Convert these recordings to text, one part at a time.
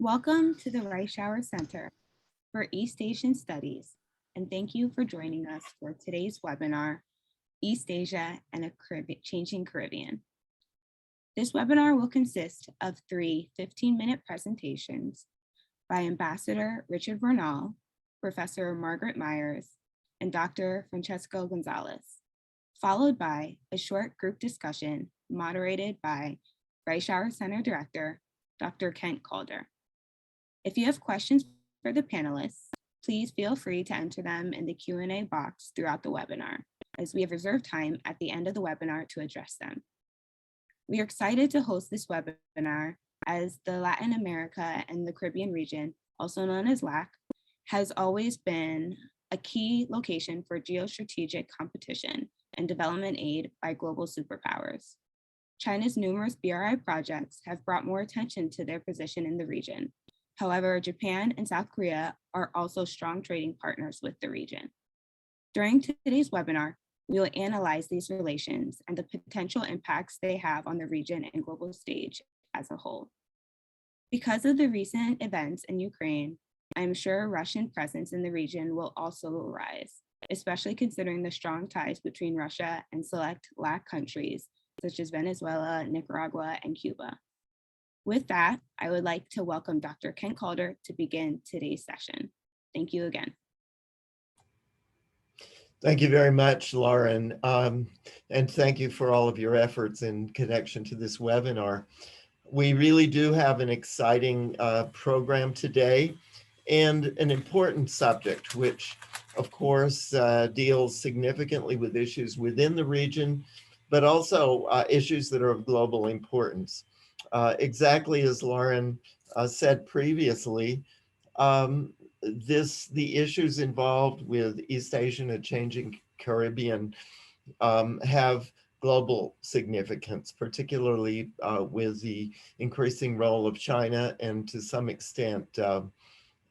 Welcome to the Reischauer Center for East Asian Studies, and thank you for joining us for today's webinar, East Asia and a Changing Caribbean. This webinar will consist of three 15-minute presentations by Ambassador Richard Bernal, Professor Margaret Myers, and Dr. Francesco Gonzalez, followed by a short group discussion moderated by Reischauer Center Director, Dr. Kent Calder. If you have questions for the panelists, please feel free to enter them in the Q&A box throughout the webinar, as we have reserved time at the end of the webinar to address them. We are excited to host this webinar as the Latin America and the Caribbean region, also known as LAC, has always been a key location for geostrategic competition and development aid by global superpowers. China's numerous BRI projects have brought more attention to their position in the region. However, Japan and South Korea are also strong trading partners with the region. During today's webinar, we will analyze these relations and the potential impacts they have on the region and global stage as a whole. Because of the recent events in Ukraine, I'm sure Russian presence in the region will also arise, especially considering the strong ties between Russia and select LAC countries, such as Venezuela, Nicaragua, and Cuba. With that, I would like to welcome Dr. Kent Calder to begin today's session. Thank you again. Thank you very much, Lauren, and thank you for all of your efforts in connection to this webinar. We really do have an exciting program today and an important subject, which of course deals significantly with issues within the region, but also issues that are of global importance. Exactly as Lauren said previously, the issues involved with East Asian and changing Caribbean have global significance, particularly with the increasing role of China and to some extent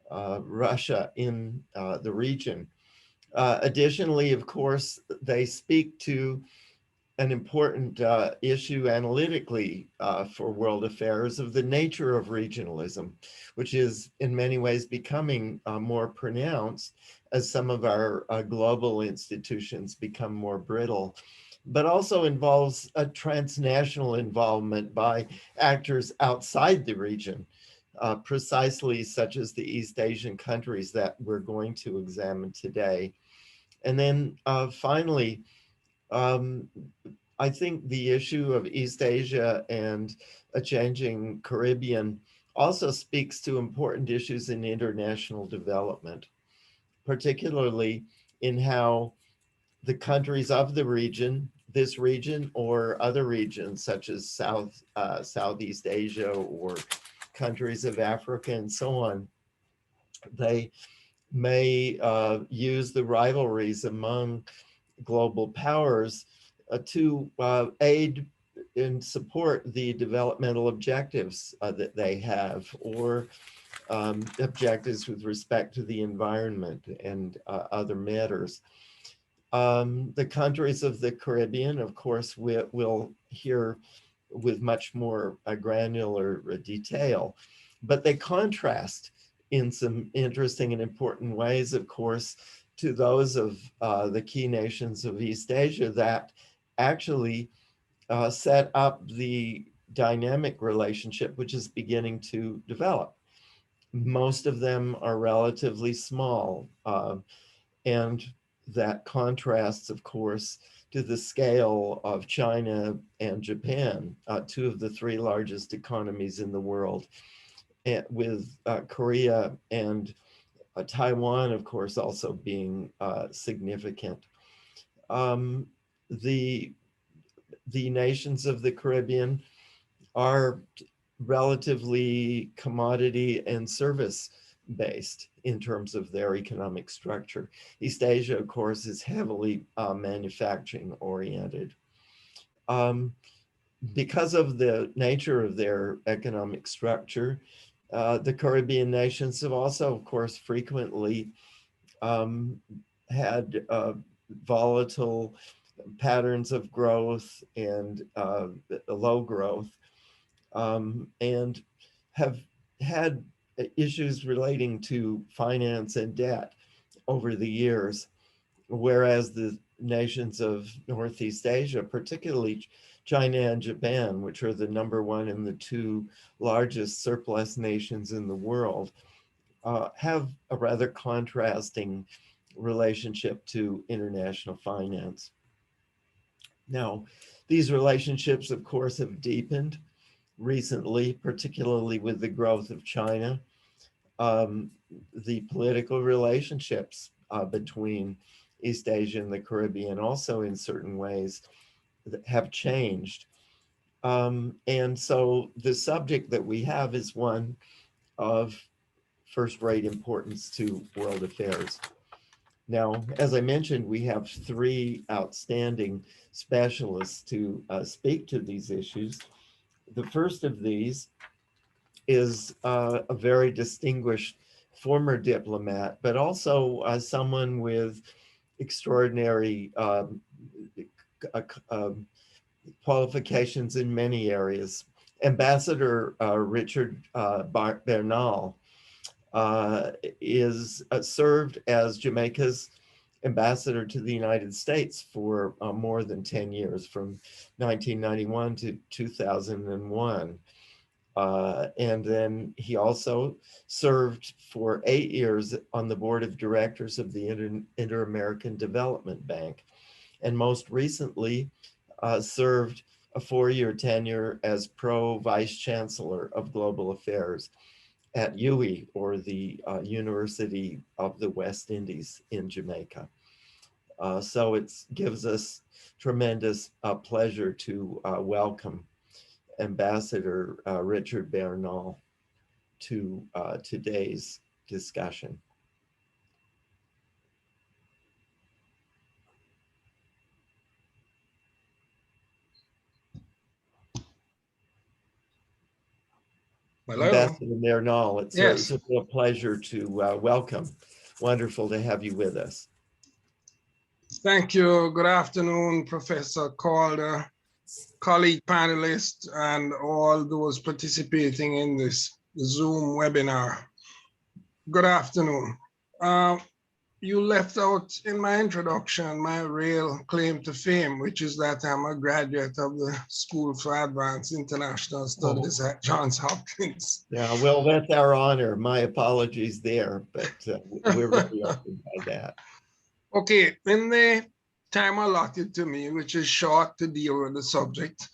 Russia in the region. Additionally, of course, they speak to an important issue analytically for world affairs of the nature of regionalism, which is in many ways becoming more pronounced as some of our global institutions become more brittle, but also involves a transnational involvement by actors outside the region, precisely such as the East Asian countries that we're going to examine today. And then finally, I think the issue of East Asia and a changing Caribbean also speaks to important issues in international development, particularly in how the countries of the region, this region or other regions such as Southeast Asia or countries of Africa and so on, they may use the rivalries among global powers to aid and support the developmental objectives that they have, or objectives with respect to the environment and other matters. The countries of the Caribbean, of course, we'll hear with much more granular detail, but they contrast in some interesting and important ways, of course, to those of the key nations of East Asia that actually set up the dynamic relationship which is beginning to develop. Most of them are relatively small, and that contrasts, of course, to the scale of China and Japan, two of the three largest economies in the world, with Korea and Taiwan, of course, also being significant. The nations of the Caribbean are relatively commodity and service based in terms of their economic structure. East Asia, of course, is heavily manufacturing oriented. Because of the nature of their economic structure, the Caribbean nations have also, of course, frequently had volatile patterns of growth and low growth, and have had issues relating to finance and debt over the years, whereas the nations of Northeast Asia, particularly China and Japan, which are the #1 and the 2 largest surplus nations in the world, have a rather contrasting relationship to international finance. Now, these relationships, of course, have deepened recently, particularly with the growth of China. The political relationships between East Asia and the Caribbean also in certain ways have changed. And so the subject that we have is one of first-rate importance to world affairs. Now, as I mentioned, we have 3 outstanding specialists to speak to these issues. The first of these is a very distinguished former diplomat, but also someone with extraordinary qualifications in many areas. Ambassador Richard Bernal is served as Jamaica's ambassador to the United States for more than 10 years, from 1991 to 2001. And then he also served for 8 years on the board of directors of the Inter-American Development Bank, and most recently served a 4-year tenure as Pro-Vice Chancellor of Global Affairs at UWI, or the University of the West Indies in Jamaica. So it gives us tremendous pleasure to welcome Ambassador Richard Bernal to today's discussion. Hello. Ambassador Bernal, it's Yes. a real pleasure to welcome. Wonderful to have you with us. Thank you. Good afternoon, Professor Calder, colleague panelists, and all those participating in this Zoom webinar. Good afternoon. You left out in my introduction my real claim to fame, which is that I'm a graduate of the School for Advanced International Studies at Johns Hopkins. Yeah, well, that's our honor. My apologies there, but we're really honored by that. Okay, in the time allotted to me, which is short to deal with the subject,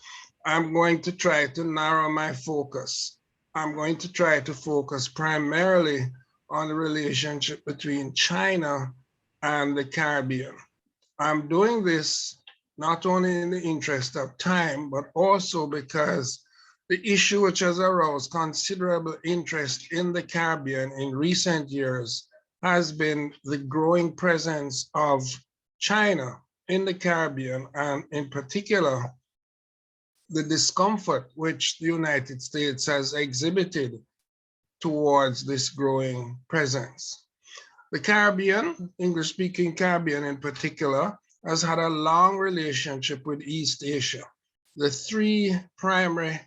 I'm going to try to narrow my focus. I'm going to try to focus primarily on the relationship between China and the Caribbean. I'm doing this not only in the interest of time, but also because the issue which has aroused considerable interest in the Caribbean in recent years has been the growing presence of China in the Caribbean, and in particular, the discomfort which the United States has exhibited towards this growing presence. The Caribbean, English-speaking Caribbean in particular, has had a long relationship with East Asia. The 3 primary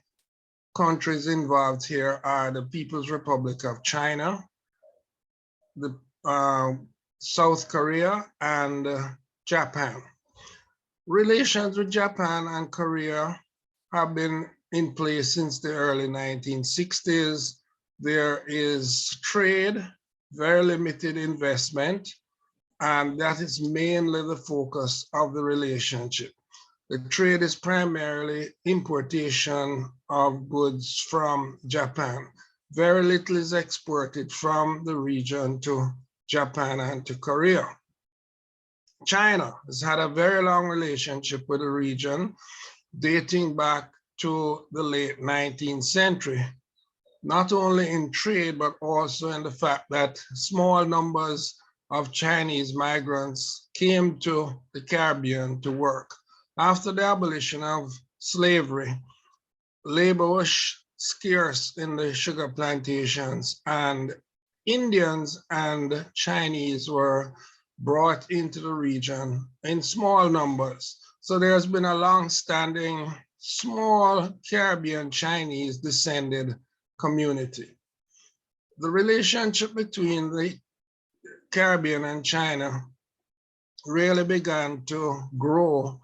countries involved here are the People's Republic of China, the South Korea, and Japan. Relations with Japan and Korea have been in place since the early 1960s. There is trade, very limited investment, and that is mainly the focus of the relationship. The trade is primarily importation of goods from Japan. Very little is exported from the region to Japan and to Korea. China has had a very long relationship with the region, dating back to the late 19th century, not only in trade, but also in the fact that small numbers of Chinese migrants came to the Caribbean to work. After the abolition of slavery, labor was scarce in the sugar plantations, and Indians and Chinese were brought into the region in small numbers. So there's been a long-standing small Caribbean Chinese descended community. The relationship between the Caribbean and China really began to grow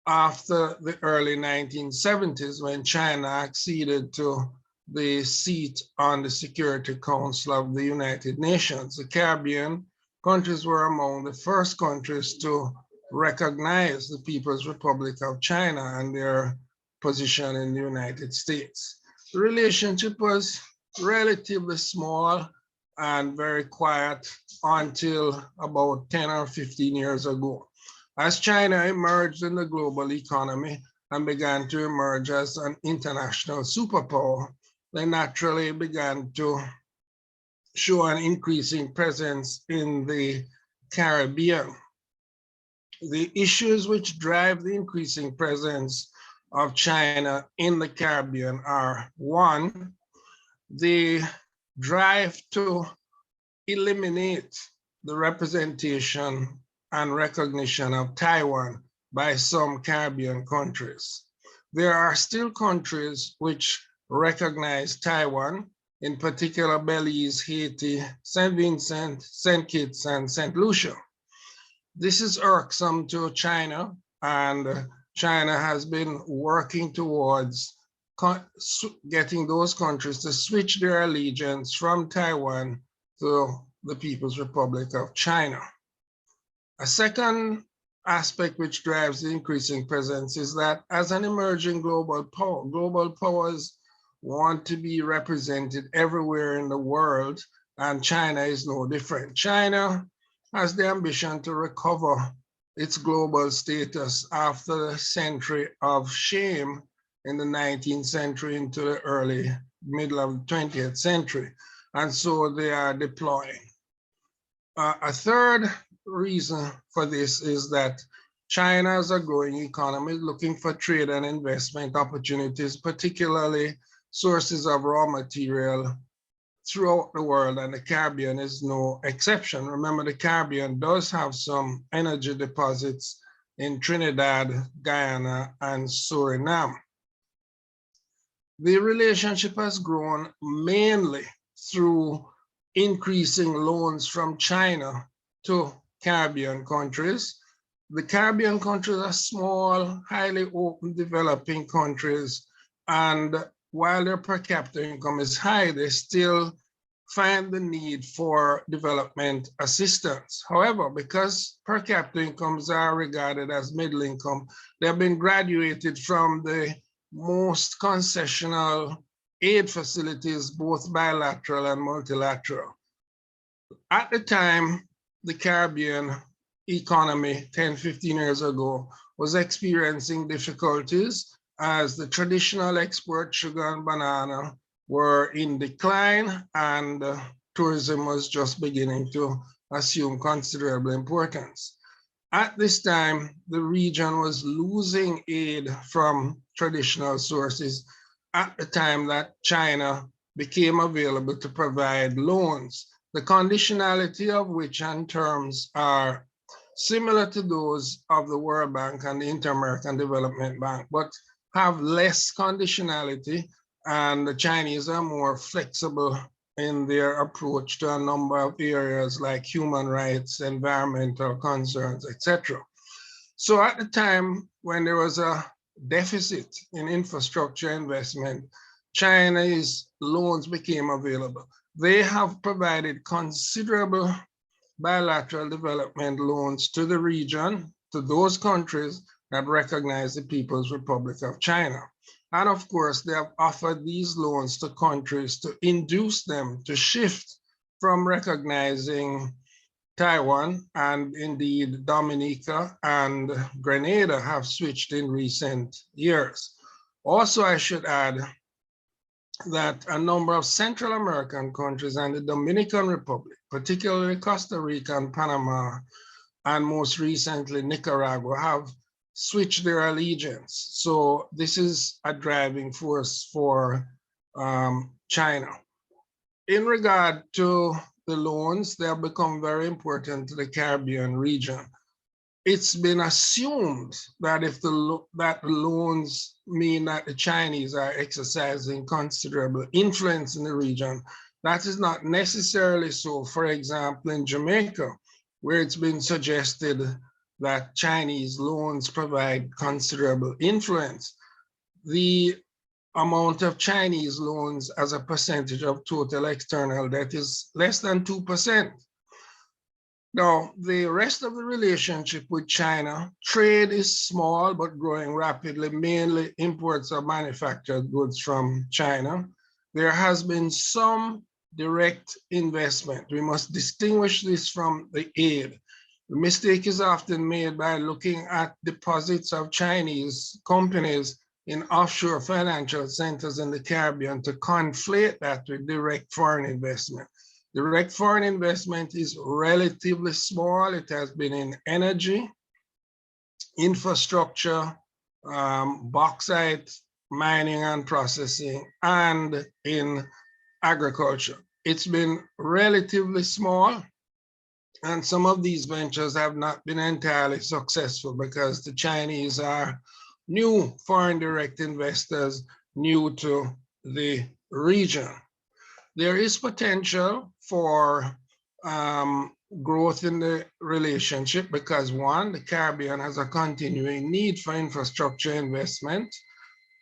after the early 1970s, when China acceded to the seat on the Security Council of the United Nations. The Caribbean countries were among the first countries to recognize the People's Republic of China and their position in the United States. The relationship was relatively small and very quiet until about 10 or 15 years ago. As China emerged in the global economy and began to emerge as an international superpower, they naturally began to show an increasing presence in the Caribbean. The issues which drive the increasing presence of China in the Caribbean are: one, the drive to eliminate the representation and recognition of Taiwan by some Caribbean countries. There are still countries which recognize Taiwan, in particular Belize, Haiti, St. Vincent, St. Kitts, and St. Lucia. This is irksome to China, and China has been working towards getting those countries to switch their allegiance from Taiwan to the People's Republic of China. A second aspect which drives the increasing presence is that as an emerging global powers want to be represented everywhere in the world, and China is no different. China has the ambition to recover its global status after a century of shame in the 19th century into the middle of the 20th century. And so they are deploying. A third reason for this is that China is a growing economy looking for trade and investment opportunities, particularly sources of raw material throughout the world, and the Caribbean is no exception. Remember, the Caribbean does have some energy deposits in Trinidad, Guyana, and Suriname. The relationship has grown mainly through increasing loans from China to Caribbean countries. The Caribbean countries are small, highly open, developing countries, and while their per capita income is high, they still find the need for development assistance. However, because per capita incomes are regarded as middle income, they have been graduated from the most concessional aid facilities, both bilateral and multilateral. At the time, the Caribbean economy 10, 15 years ago was experiencing difficulties as the traditional export sugar and banana were in decline, and tourism was just beginning to assume considerable importance. At this time, the region was losing aid from traditional sources at the time that China became available to provide loans, the conditionality of which and terms are similar to those of the World Bank and the Inter-American Development Bank, but have less conditionality, and the Chinese are more flexible in their approach to a number of areas like human rights, environmental concerns, etc. So at the time when there was a deficit in infrastructure investment, Chinese loans became available. They have provided considerable bilateral development loans to the region, to those countries that recognize the People's Republic of China. And of course, they have offered these loans to countries to induce them to shift from recognizing Taiwan, and indeed Dominica and Grenada have switched in recent years. Also, I should add that a number of Central American countries and the Dominican Republic, particularly Costa Rica and Panama, and most recently Nicaragua, have switched their allegiance. So this is a driving force for China. In regard to the loans, they have become very important to the Caribbean region. It's been assumed that if that loans mean that the Chinese are exercising considerable influence in the region, That is not necessarily so, for example, in Jamaica, where it's been suggested that Chinese loans provide considerable influence. The amount of Chinese loans as a percentage of total external debt is less than 2%. Now, the rest of the relationship with China, trade is small but growing rapidly, mainly imports of manufactured goods from China. There has been some direct investment. We must distinguish this from the aid. The mistake is often made by looking at deposits of Chinese companies in offshore financial centers in the Caribbean to conflate that with direct foreign investment. Direct foreign investment is relatively small. It has been in energy, infrastructure, bauxite, mining and processing, and in agriculture. It's been relatively small, and some of these ventures have not been entirely successful because the Chinese are new foreign direct investors, new to the region. There is potential for growth in the relationship because one, the Caribbean has a continuing need for infrastructure investment.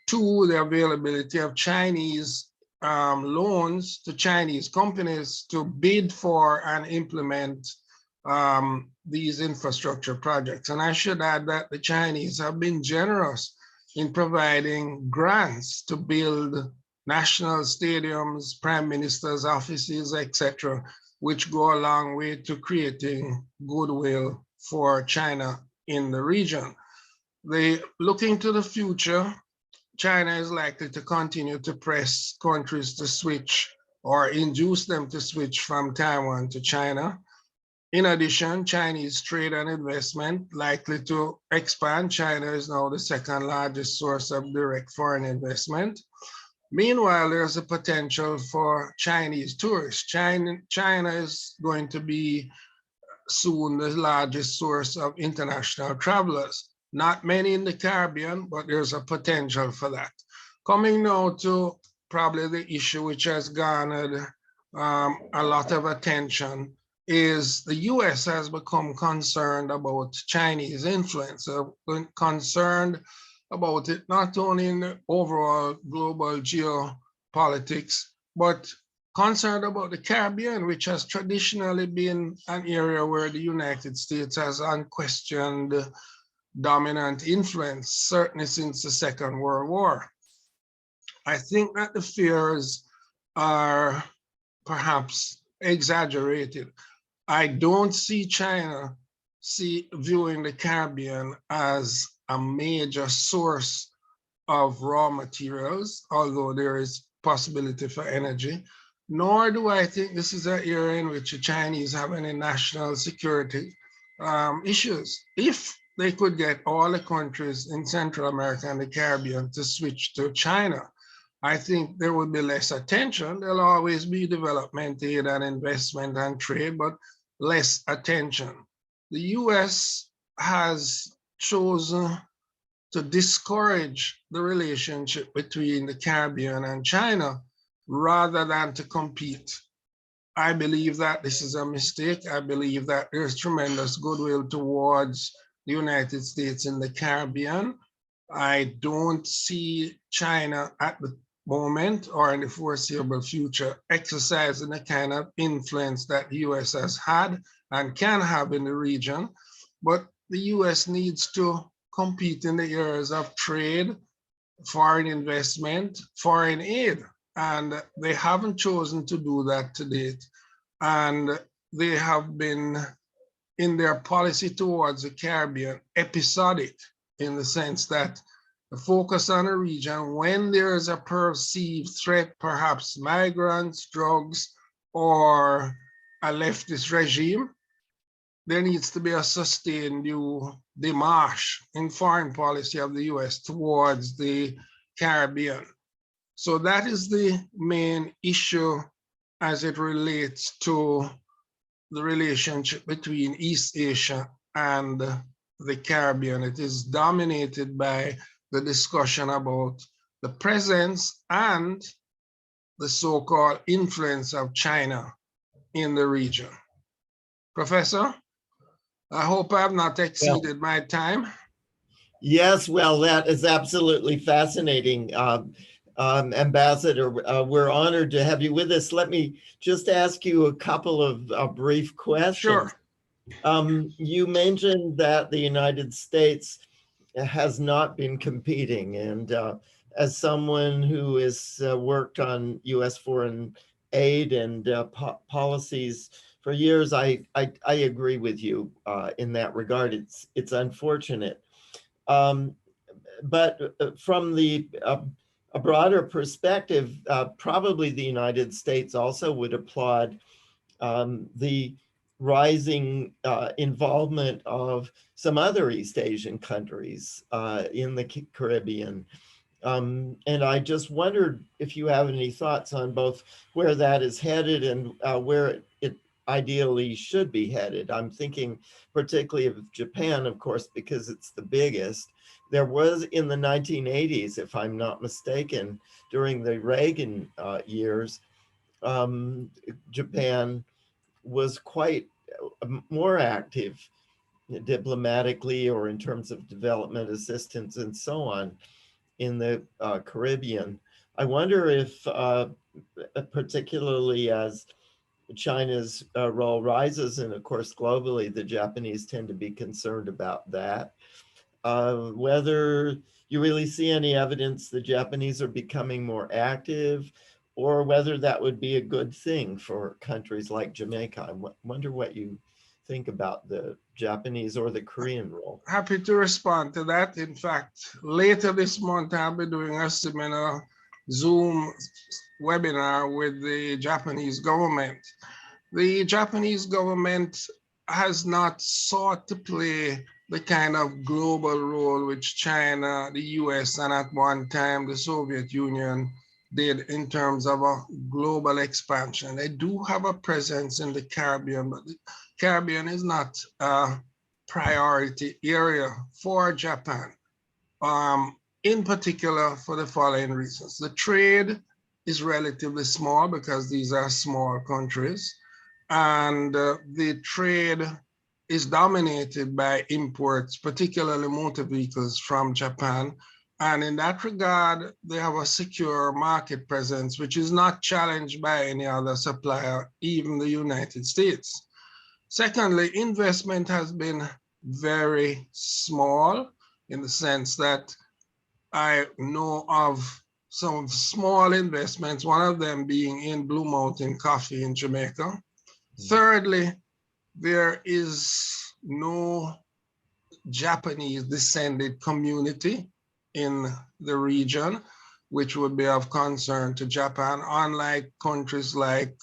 Two, the availability of Chinese loans to Chinese companies to bid for and implement these infrastructure projects. And I should add that the Chinese have been generous in providing grants to build national stadiums, prime ministers' offices, etc., which go a long way to creating goodwill for China in the region. Looking to the future, China is likely to continue to press countries to switch or induce them to switch from Taiwan to China. In addition, Chinese trade and investment likely to expand. China is now the second largest source of direct foreign investment. Meanwhile, there's a potential for Chinese tourists. China is going to be soon the largest source of international travelers. Not many in the Caribbean, but there's a potential for that. Coming now to probably the issue which has garnered a lot of attention is the US has become concerned about Chinese influence, concerned about it not only in the overall global geopolitics, but concerned about the Caribbean, which has traditionally been an area where the United States has unquestioned dominant influence, certainly since the Second World War. I think that the fears are perhaps exaggerated. I don't see China viewing the Caribbean as a major source of raw materials, although there is possibility for energy, nor do I think this is an area in which the Chinese have any national security issues. If they could get all the countries in Central America and the Caribbean to switch to China, I think there would be less attention. There'll always be development aid and investment and trade, but less attention. The US has chosen to discourage the relationship between the Caribbean and China rather than to compete. I believe that this is a mistake. I believe that there's tremendous goodwill towards the United States in the Caribbean. I don't see China at the moment or in the foreseeable future exercising the kind of influence that the US has had and can have in the region. But the US needs to compete in the areas of trade, foreign investment, foreign aid. And they haven't chosen to do that to date. And they have been, in their policy towards the Caribbean, episodic in the sense that the focus on a region when there is a perceived threat, perhaps migrants, drugs, or a leftist regime, there needs to be a sustained new démarche in foreign policy of the US towards the Caribbean. So that is the main issue as it relates to the relationship between East Asia and the Caribbean. It is dominated by the discussion about the presence and the so-called influence of China in the region. Professor, I hope I have not exceeded my time. Yes, well, that is absolutely fascinating. Ambassador, we're honored to have you with us. Let me just ask you a couple of brief questions. Sure. You mentioned that the United States has not been competing, and as someone who has worked on U.S. foreign aid and policies for years, I agree with you in that regard. It's unfortunate. But from a broader perspective, probably the United States also would applaud the rising involvement of some other East Asian countries in the Caribbean. And I just wondered if you have any thoughts on both where that is headed and where it ideally should be headed. I'm thinking particularly of Japan, of course, because it's the biggest. There was in the 1980s, if I'm not mistaken, during the Reagan years, Japan was quite more active diplomatically or in terms of development assistance and so on in the Caribbean. I wonder if, particularly as China's role rises, and of course globally, the Japanese tend to be concerned about that, whether you really see any evidence the Japanese are becoming more active, or whether that would be a good thing for countries like Jamaica. I wonder what you think about the Japanese or the Korean role. Happy to respond to that. In fact, later this month, I'll be doing a seminar, Zoom webinar with the Japanese government. The Japanese government has not sought to play the kind of global role which China, the US, and at one time the Soviet Union did in terms of a global expansion. They do have a presence in the Caribbean, but the Caribbean is not a priority area for Japan, in particular for the following reasons. The trade is relatively small because these are small countries, and the trade is dominated by imports, particularly motor vehicles from Japan. And in that regard, they have a secure market presence, which is not challenged by any other supplier, even the United States. Secondly, investment has been very small in the sense that I know of some small investments, one of them being in Blue Mountain Coffee in Jamaica. Thirdly, there is no Japanese descended community in the region, which would be of concern to Japan, unlike countries like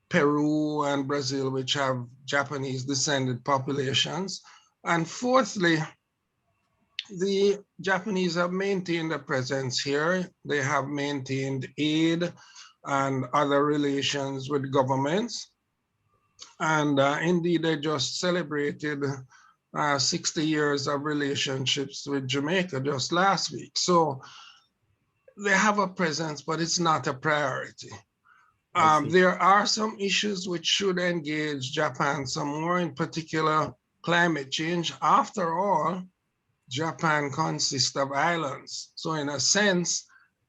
Peru and Brazil, which have Japanese descended populations. And fourthly, the Japanese have maintained a presence here. They have maintained aid and other relations with governments. And indeed, they just celebrated 60 years of relationships with Jamaica just last week. So they have a presence, but it's not a priority. There are some issues which should engage Japan some more, in particular climate change. After all, Japan consists of islands. So in a sense,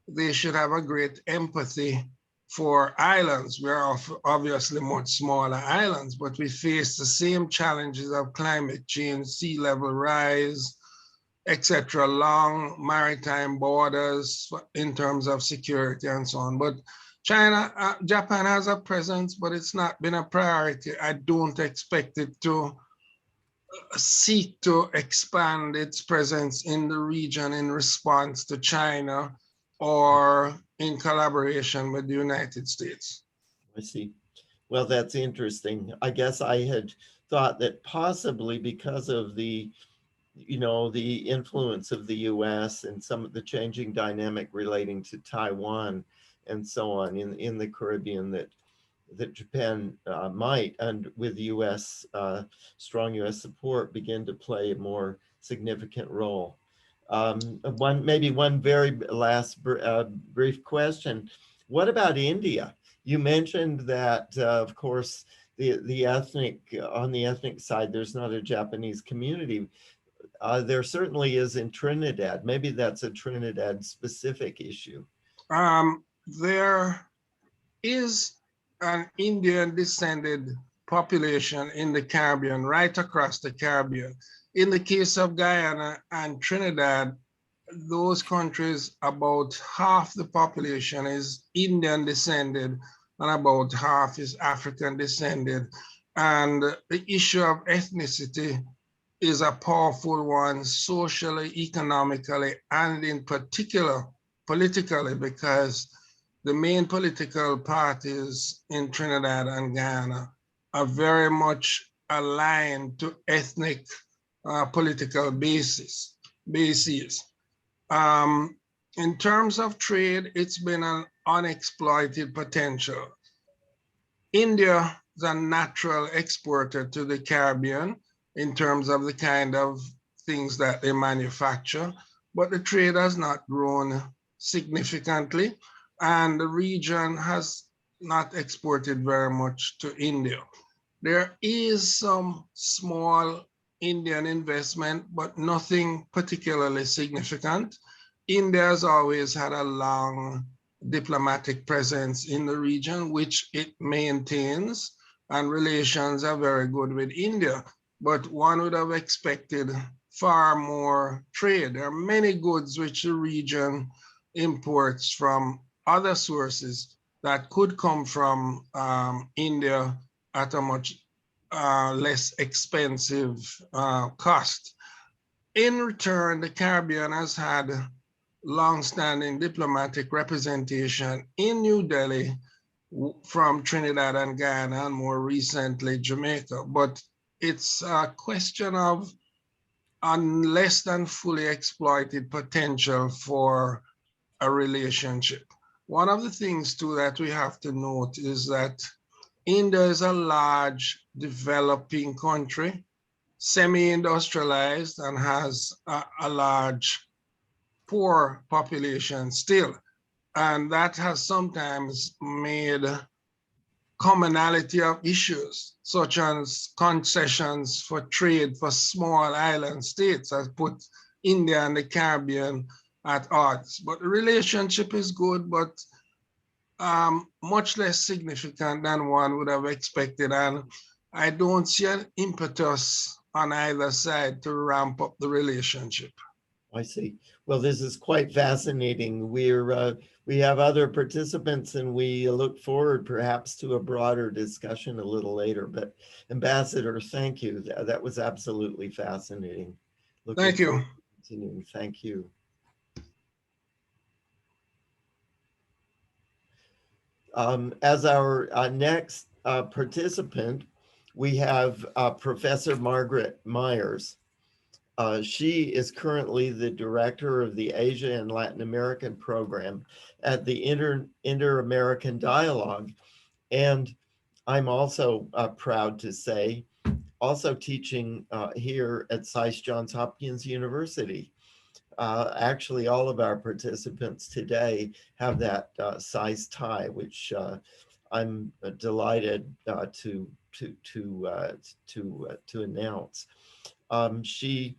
they should have a great empathy for islands. We are obviously much smaller islands, but we face the same challenges of climate change, sea level rise, etc., long maritime borders in terms of security and so on. But Japan has a presence, but it's not been a priority. I don't expect it to seek to expand its presence in the region in response to China or in collaboration with the United States. I see. Well, that's interesting. I guess I had thought that possibly because of the influence of the US and some of the changing dynamic relating to Taiwan and so on in the Caribbean, that Japan might, and with US, strong US support, begin to play a more significant role. One very last brief question. What about India? You mentioned that, of course, the ethnic, on the ethnic side, there's not a Japanese community. There certainly is in Trinidad. Maybe that's a Trinidad specific issue. There is an Indian descended population in the Caribbean, right across the Caribbean. In the case of Guyana and Trinidad, those countries, about half the population is Indian descended and about half is African descended. And the issue of ethnicity is a powerful one socially, economically, and in particular politically, because the main political parties in Trinidad and Guyana are very much aligned to ethnic political bases. In terms of trade, it's been an unexploited potential. India is a natural exporter to the Caribbean in terms of the kind of things that they manufacture, but the trade has not grown significantly, and the region has not exported very much to India. There is some small Indian investment, but nothing particularly significant. India has always had a long diplomatic presence in the region, which it maintains, and relations are very good with India. But one would have expected far more trade. There are many goods which the region imports from other sources that could come from India at a much less expensive cost. In return, the Caribbean has had long-standing diplomatic representation in New Delhi from Trinidad and Guyana, and more recently Jamaica. But it's a question of a less than fully exploited potential for a relationship. One of the things too that we have to note is that India is a large developing country, semi-industrialized, and has a large poor population still. And that has sometimes made commonality of issues, such as concessions for trade for small island states, has put India and the Caribbean at odds. But the relationship is good, but much less significant than one would have expected. And I don't see an impetus on either side to ramp up the relationship. I see. Well, this is quite fascinating. We have other participants, and we look forward perhaps to a broader discussion a little later. But Ambassador, thank you. That was absolutely fascinating. Thank you. Continuing. Thank you. As our next participant, we have Professor Margaret Myers. She is currently the director of the Asia and Latin American program at the Inter-American Dialogue. And I'm also proud to say, also teaching here at SAIS Johns Hopkins University. Actually, all of our participants today have that SAIS tie, which I'm delighted to announce. She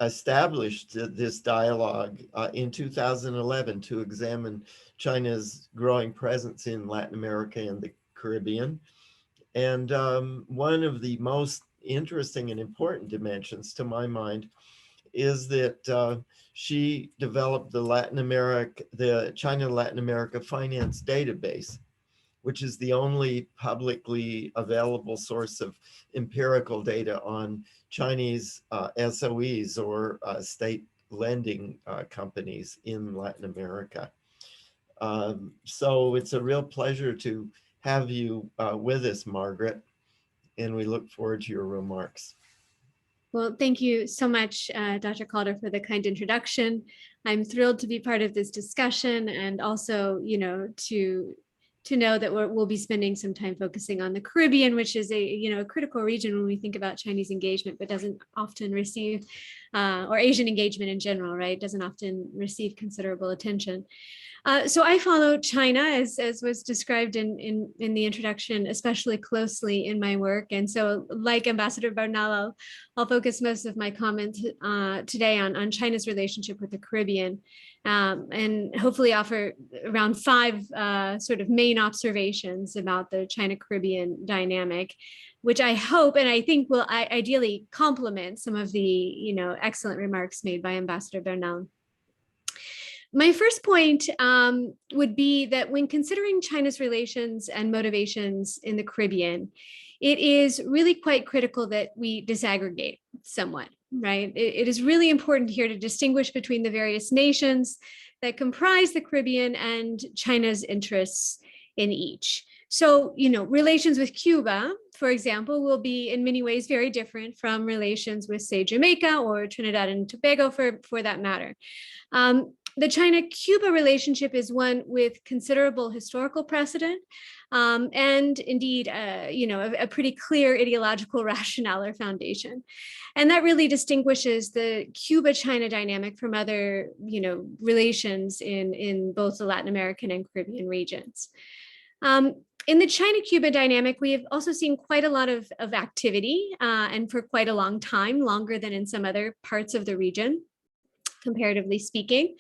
established this dialogue in 2011 to examine China's growing presence in Latin America and the Caribbean. And one of the most interesting and important dimensions, to my mind, is that she developed the China Latin America Finance Database, which is the only publicly available source of empirical data on Chinese SOEs, or state lending companies in Latin America. So it's a real pleasure to have you with us, Margaret, and we look forward to your remarks. Well, thank you so much, Dr. Calder, for the kind introduction. I'm thrilled to be part of this discussion, and also, to to know that we'll be spending some time focusing on the Caribbean, which is a critical region when we think about Chinese engagement, but doesn't often receive, or Asian engagement in general, right? Doesn't often receive considerable attention. So I follow China, as was described in the introduction, especially closely in my work. And so, like Ambassador Bernal, I'll focus most of my comments today on China's relationship with the Caribbean, and hopefully offer around 5 sort of main observations about the China-Caribbean dynamic, which I hope and I think will ideally complement some of the excellent remarks made by Ambassador Bernal. My first point would be that when considering China's relations and motivations in the Caribbean, it is really quite critical that we disaggregate somewhat, right? It is really important here to distinguish between the various nations that comprise the Caribbean and China's interests in each. So, relations with Cuba, for example, will be in many ways very different from relations with, say, Jamaica or Trinidad and Tobago, for that matter. The China-Cuba relationship is one with considerable historical precedent, and indeed, a pretty clear ideological rationale or foundation. And that really distinguishes the Cuba-China dynamic from other, relations in both the Latin American and Caribbean regions. In the China-Cuba dynamic, we have also seen quite a lot of activity, and for quite a long time, longer than in some other parts of the region, comparatively speaking,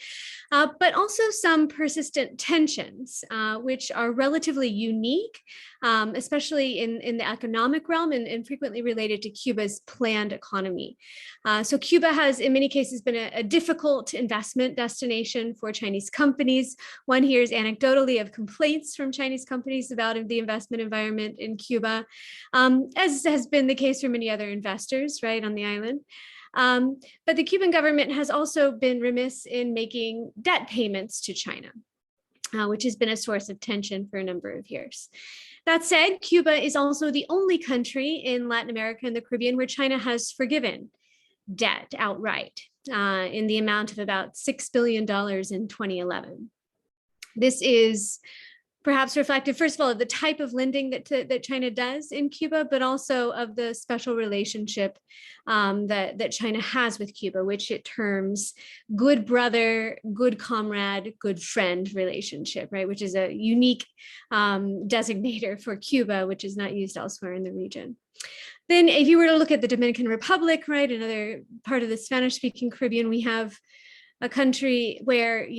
but also some persistent tensions, which are relatively unique, especially in the economic realm and frequently related to Cuba's planned economy. So Cuba has, in many cases, been a difficult investment destination for Chinese companies. One hears anecdotally of complaints from Chinese companies about the investment environment in Cuba, as has been the case for many other investors, right, on the island. But the Cuban government has also been remiss in making debt payments to China, which has been a source of tension for a number of years. That said, Cuba is also the only country in Latin America and the Caribbean where China has forgiven debt outright in the amount of about $6 billion in 2011. This is perhaps reflective, first of all, of the type of lending that China does in Cuba, but also of the special relationship that China has with Cuba, which it terms good brother, good comrade, good friend relationship, right? Which is a unique designator for Cuba, which is not used elsewhere in the region. Then if you were to look at the Dominican Republic, right, another part of the Spanish-speaking Caribbean, we have a country where,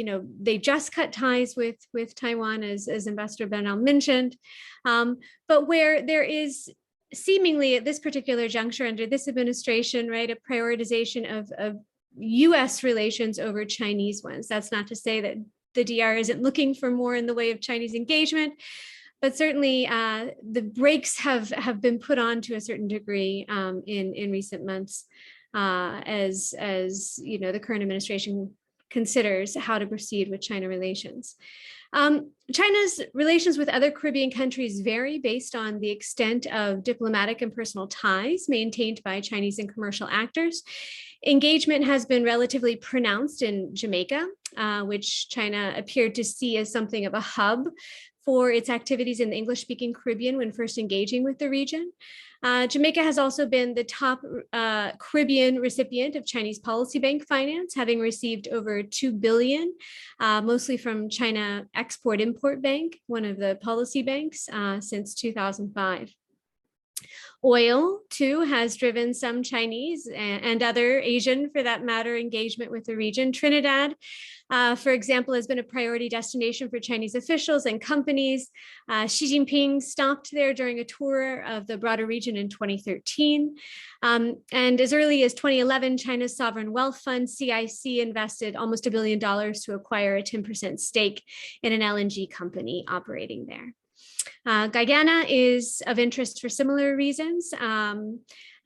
they just cut ties with Taiwan, as Ambassador Bernal mentioned, but where there is seemingly at this particular juncture under this administration, right, a prioritization of US relations over Chinese ones. That's not to say that the DR isn't looking for more in the way of Chinese engagement, but certainly the brakes have been put on to a certain degree in recent months. As the current administration considers how to proceed with China relations. China's relations with other Caribbean countries vary based on the extent of diplomatic and personal ties maintained by Chinese and commercial actors. Engagement has been relatively pronounced in Jamaica, which China appeared to see as something of a hub for its activities in the English-speaking Caribbean when first engaging with the region. Jamaica has also been the top Caribbean recipient of Chinese Policy Bank finance, having received over $2 billion, mostly from China Export-Import Bank, one of the policy banks, since 2005. Oil, too, has driven some Chinese and other Asian, for that matter, engagement with the region. Trinidad, for example, has been a priority destination for Chinese officials and companies. Xi Jinping stopped there during a tour of the broader region in 2013. And as early as 2011, China's sovereign wealth fund, CIC, invested almost $1 billion to acquire a 10% stake in an LNG company operating there. Guyana is of interest for similar reasons,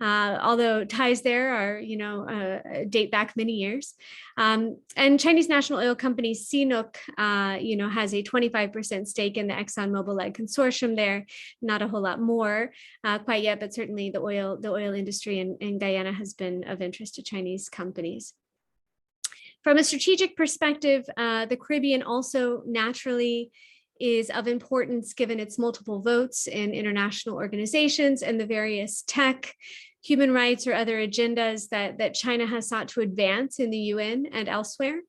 although ties there are, date back many years. And Chinese national oil company CNOOC, has a 25% stake in the ExxonMobil-led consortium there. Not a whole lot more quite yet, but certainly the oil industry in Guyana has been of interest to Chinese companies. From a strategic perspective, the Caribbean also naturally is of importance given its multiple votes in international organizations and the various tech, human rights, or other agendas that China has sought to advance in the UN and elsewhere.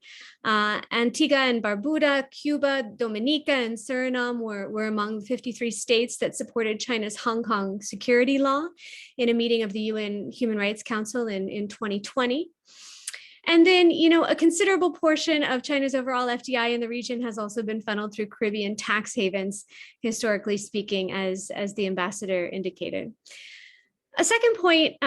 Antigua and Barbuda, Cuba, Dominica, and Suriname were among the 53 states that supported China's Hong Kong security law in a meeting of the UN Human Rights Council in 2020. And then, a considerable portion of China's overall FDI in the region has also been funneled through Caribbean tax havens, historically speaking, as the ambassador indicated. A second point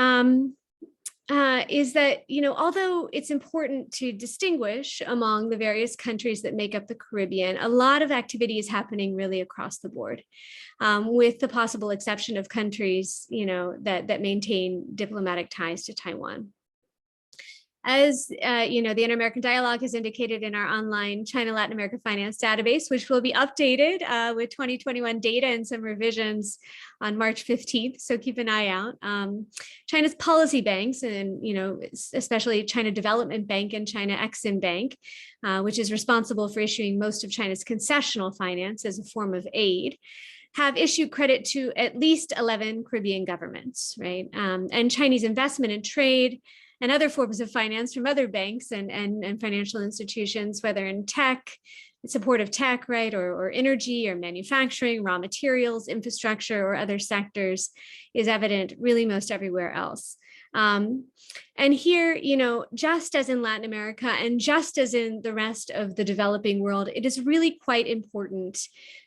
is that, although it's important to distinguish among the various countries that make up the Caribbean, a lot of activity is happening really across the board, with the possible exception of countries, that maintain diplomatic ties to Taiwan. As the Inter-American Dialogue has indicated in our online China-Latin America Finance database, which will be updated with 2021 data and some revisions on March 15th, so keep an eye out. China's policy banks, and especially China Development Bank and China Exim Bank, which is responsible for issuing most of China's concessional finance as a form of aid, have issued credit to at least 11 Caribbean governments, right? And Chinese investment and trade and other forms of finance from other banks and financial institutions, whether in tech, support of tech, right, or energy or manufacturing, raw materials, infrastructure, or other sectors, is evident really most everywhere else. And here, just as in Latin America and just as in the rest of the developing world, it is really quite important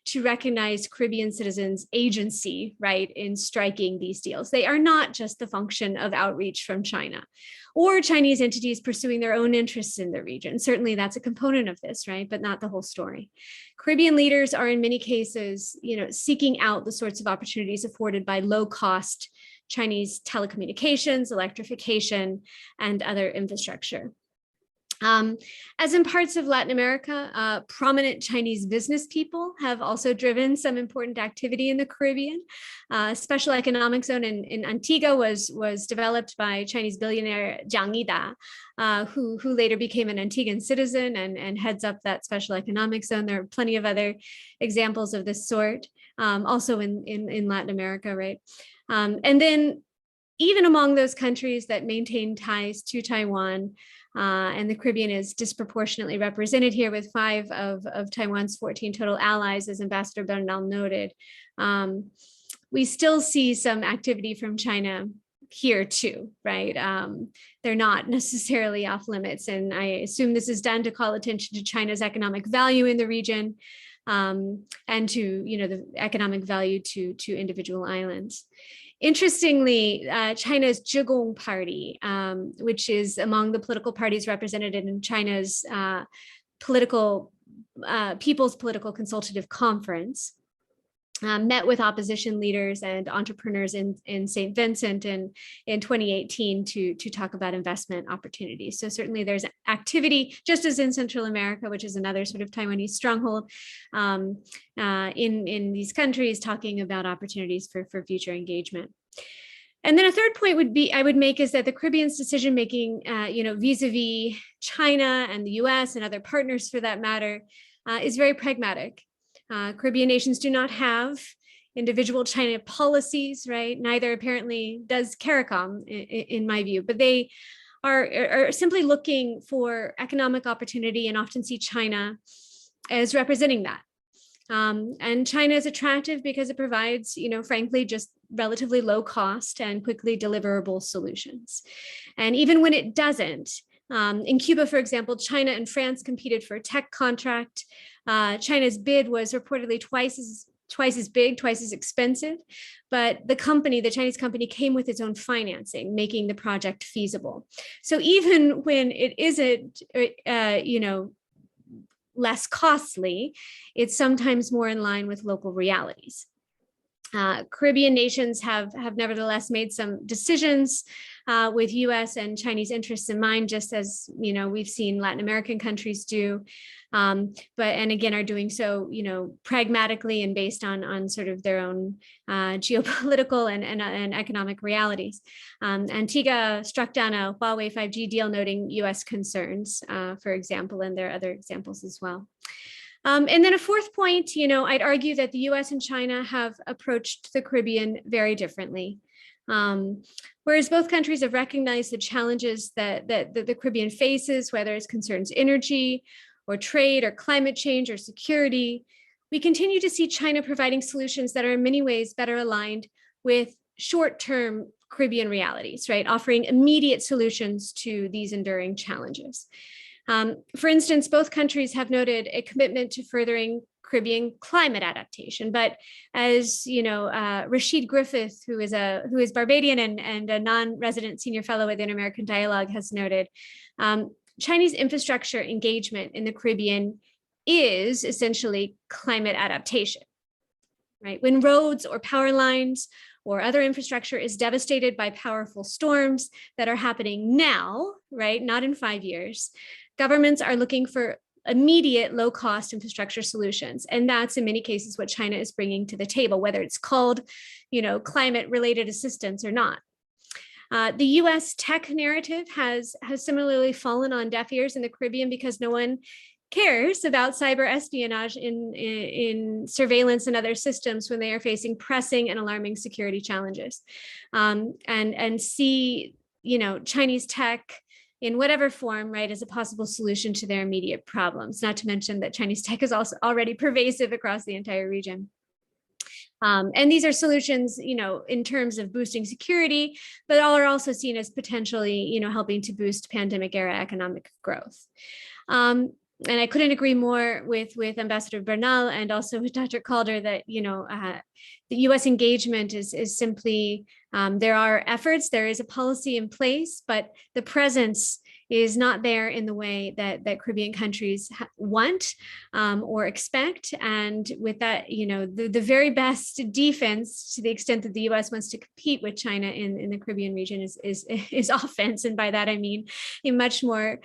to recognize Caribbean citizens' agency, right, in striking these deals. They are not just the function of outreach from China or Chinese entities pursuing their own interests in the region. Certainly that's a component of this, right, but not the whole story. Caribbean leaders are in many cases, seeking out the sorts of opportunities afforded by low-cost Chinese telecommunications, electrification, and other infrastructure. As in parts of Latin America, prominent Chinese business people have also driven some important activity in the Caribbean. Special economic zone in Antigua was developed by Chinese billionaire Jiang Yida, who later became an Antiguan citizen and heads up that special economic zone. There are plenty of other examples of this sort, also in Latin America, right? And then even among those countries that maintain ties to Taiwan, and the Caribbean is disproportionately represented here with 5 of Taiwan's 14 total allies, as Ambassador Bernal noted, we still see some activity from China here too, right? They're not necessarily off limits. And I assume this is done to call attention to China's economic value in the region, and to the economic value to individual islands. Interestingly, China's Zhigong Party, which is among the political parties represented in China's People's Political Consultative Conference, met with opposition leaders and entrepreneurs in St. Vincent in 2018 to talk about investment opportunities. So certainly there's activity, just as in Central America, which is another sort of Taiwanese stronghold, in these countries, talking about opportunities for future engagement. And then a third point I would make is that the Caribbean's decision-making, vis-a-vis China and the US and other partners for that matter, is very pragmatic. Caribbean nations do not have individual China policies, right? Neither apparently does CARICOM, in my view, but they are simply looking for economic opportunity and often see China as representing that. And China is attractive because it provides, frankly, just relatively low cost and quickly deliverable solutions. And even when it doesn't, in Cuba, for example, China and France competed for a tech contract. China's bid was reportedly twice as big, twice as expensive, but the Chinese company came with its own financing, making the project feasible. So even when it isn't, less costly, it's sometimes more in line with local realities. Caribbean nations have nevertheless made some decisions with US and Chinese interests in mind, just as we've seen Latin American countries do, and again are doing so pragmatically and based on sort of their own geopolitical and economic realities. Antigua struck down a Huawei 5G deal noting US concerns, for example, and there are other examples as well. And then a fourth point, I'd argue that the US and China have approached the Caribbean very differently. Whereas both countries have recognized the challenges that the Caribbean faces, whether it concerns energy or trade or climate change or security, we continue to see China providing solutions that are in many ways better aligned with short-term Caribbean realities, right? Offering immediate solutions to these enduring challenges. For instance, both countries have noted a commitment to furthering Caribbean climate adaptation. But as Rashid Griffith, who is Barbadian and a non-resident senior fellow at the Inter-American Dialogue, has noted, Chinese infrastructure engagement in the Caribbean is essentially climate adaptation, right? When roads or power lines or other infrastructure is devastated by powerful storms that are happening now, right? Not in 5 years, governments are looking for immediate low-cost infrastructure solutions. And that's in many cases what China is bringing to the table, whether it's called, climate-related assistance or not. The US tech narrative has similarly fallen on deaf ears in the Caribbean because no one cares about cyber espionage in surveillance and other systems when they are facing pressing and alarming security challenges. And see, Chinese tech in whatever form, right, as a possible solution to their immediate problems, not to mention that Chinese tech is also already pervasive across the entire region. And these are solutions, in terms of boosting security, but all are also seen as potentially, helping to boost pandemic era economic growth. And I couldn't agree more with Ambassador Bernal and also with Dr. Calder that, the US engagement is simply, there are efforts, there is a policy in place, but the presence is not there in the way that Caribbean countries want or expect. And with that, the very best defense, to the extent that the US wants to compete with China in the Caribbean region, is offense. And by that, I mean a much more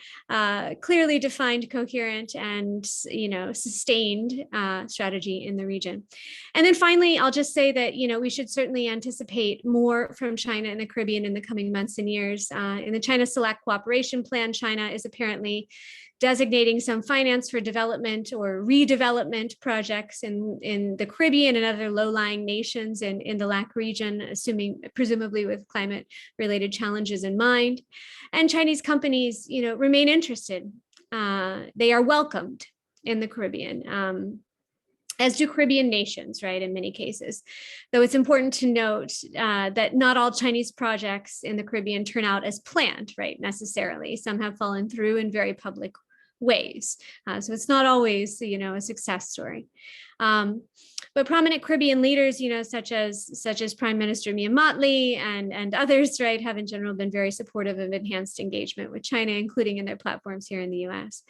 clearly defined, coherent, and sustained strategy in the region. And then finally, I'll just say that we should certainly anticipate more from China in the Caribbean in the coming months and years. In the China Select Cooperation Plan, China is apparently designating some finance for development or redevelopment projects in the Caribbean and other low-lying nations in the LAC region, presumably with climate-related challenges in mind. And Chinese companies, remain interested. They are welcomed in the Caribbean. As do Caribbean nations, right, in many cases. Though it's important to note that not all Chinese projects in the Caribbean turn out as planned, right, necessarily. Some have fallen through in very public ways. So it's not always, a success story. But prominent Caribbean leaders, such as Prime Minister Mia Mottley and others, right, have in general been very supportive of enhanced engagement with China, including in their platforms here in the US.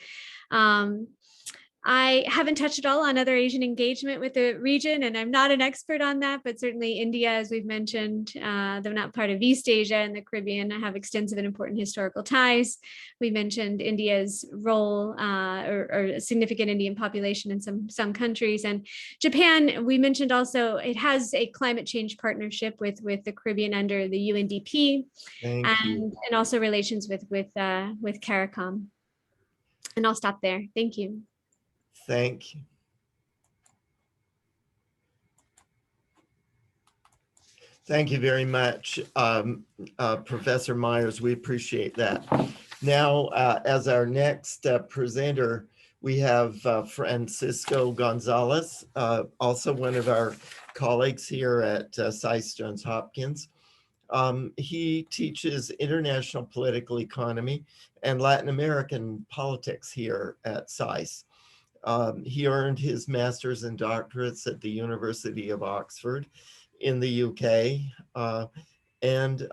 I haven't touched at all on other Asian engagement with the region, and I'm not an expert on that, but certainly India, as we've mentioned, though not part of East Asia and the Caribbean, have extensive and important historical ties. We mentioned India's role or a significant Indian population in some countries. And Japan, we mentioned also, it has a climate change partnership with the Caribbean under the UNDP, and also relations with CARICOM. And I'll stop there. Thank you. Thank you. Thank you very much, Professor Myers. We appreciate that. Now, as our next presenter, we have Francisco Gonzalez, also one of our colleagues here at SAIS Johns Hopkins. He teaches international political economy and Latin American politics here at SAIS. He earned his master's and doctorates at the University of Oxford in the UK. And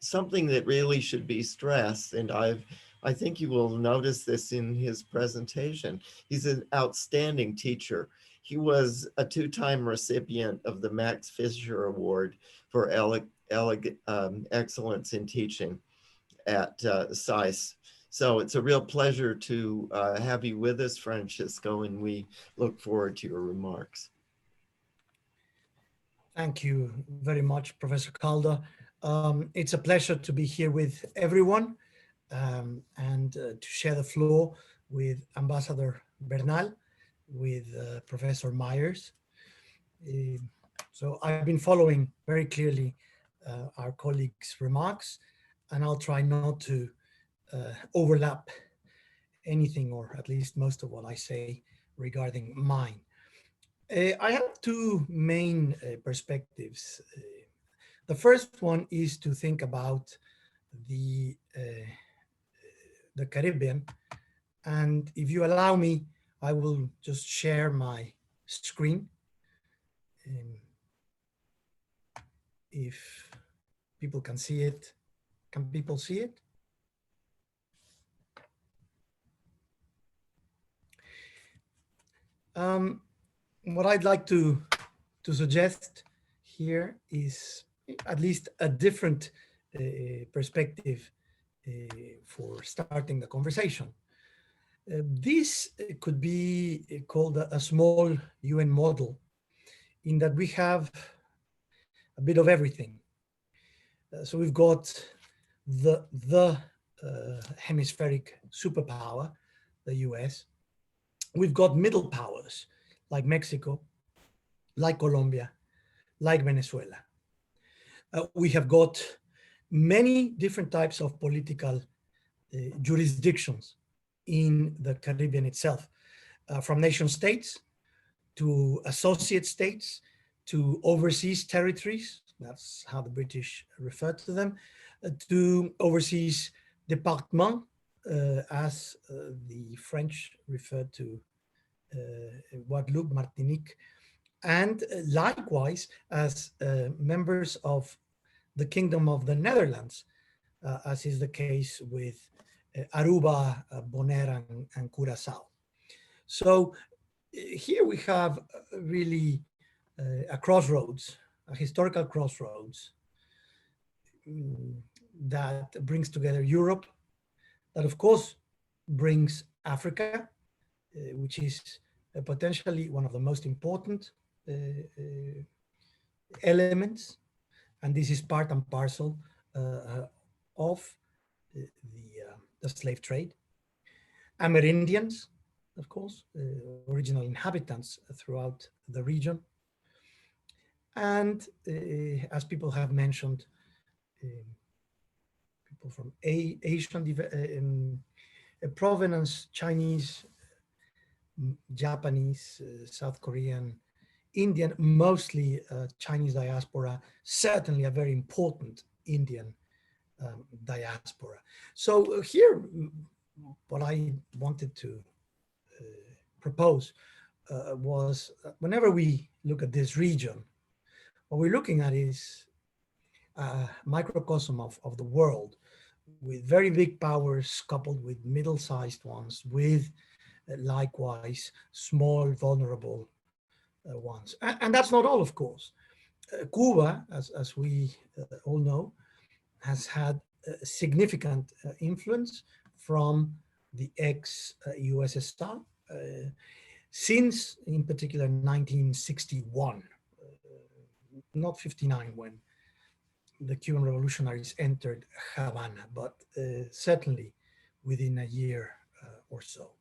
something that really should be stressed, and I think you will notice this in his presentation, he's an outstanding teacher. He was a two-time recipient of the Max Fisher Award for excellence in teaching at SAIS. So it's a real pleasure to have you with us, Francisco, and we look forward to your remarks. Thank you very much, Professor Calder. It's a pleasure to be here with everyone and to share the floor with Ambassador Bernal. with Professor Myers. So I've been following very clearly our colleagues' remarks, and I'll try not to overlap anything, or at least most of what I say regarding mine. I have two main perspectives. The first one is to think about the Caribbean, and if you allow me, I will just share my screen. If people can see it, can people see it? What I'd like to suggest here is at least a different perspective for starting the conversation. This could be called a small UN model, in that we have a bit of everything. So we've got the hemispheric superpower, the US. We've got middle powers like Mexico, like Colombia, like Venezuela. We have got many different types of political jurisdictions in the Caribbean itself, from nation states to associate states to overseas territories. That's how the British referred to them, to overseas départements, as the French referred to Guadeloupe, Martinique, and likewise as members of the Kingdom of the Netherlands, as is the case with Aruba, Bonaire, and Curacao. So here we have really a crossroads, a historical crossroads that brings together Europe, that of course brings Africa, which is potentially one of the most important elements, and this is part and parcel of the slave trade. Amerindians, of course, original inhabitants throughout the region. And as people have mentioned, people from Asian provenance, Chinese, Japanese, South Korean, Indian, mostly Chinese diaspora, certainly a very important Indian diaspora. So here, what I wanted to propose was whenever we look at this region, what we're looking at is a microcosm of the world, with very big powers coupled with middle-sized ones, with likewise small, vulnerable ones. And that's not all, of course. Cuba, as we all know, has had significant influence from the ex-USSR since, in particular, 1961, not 59 when the Cuban revolutionaries entered Havana, but certainly within a year or so.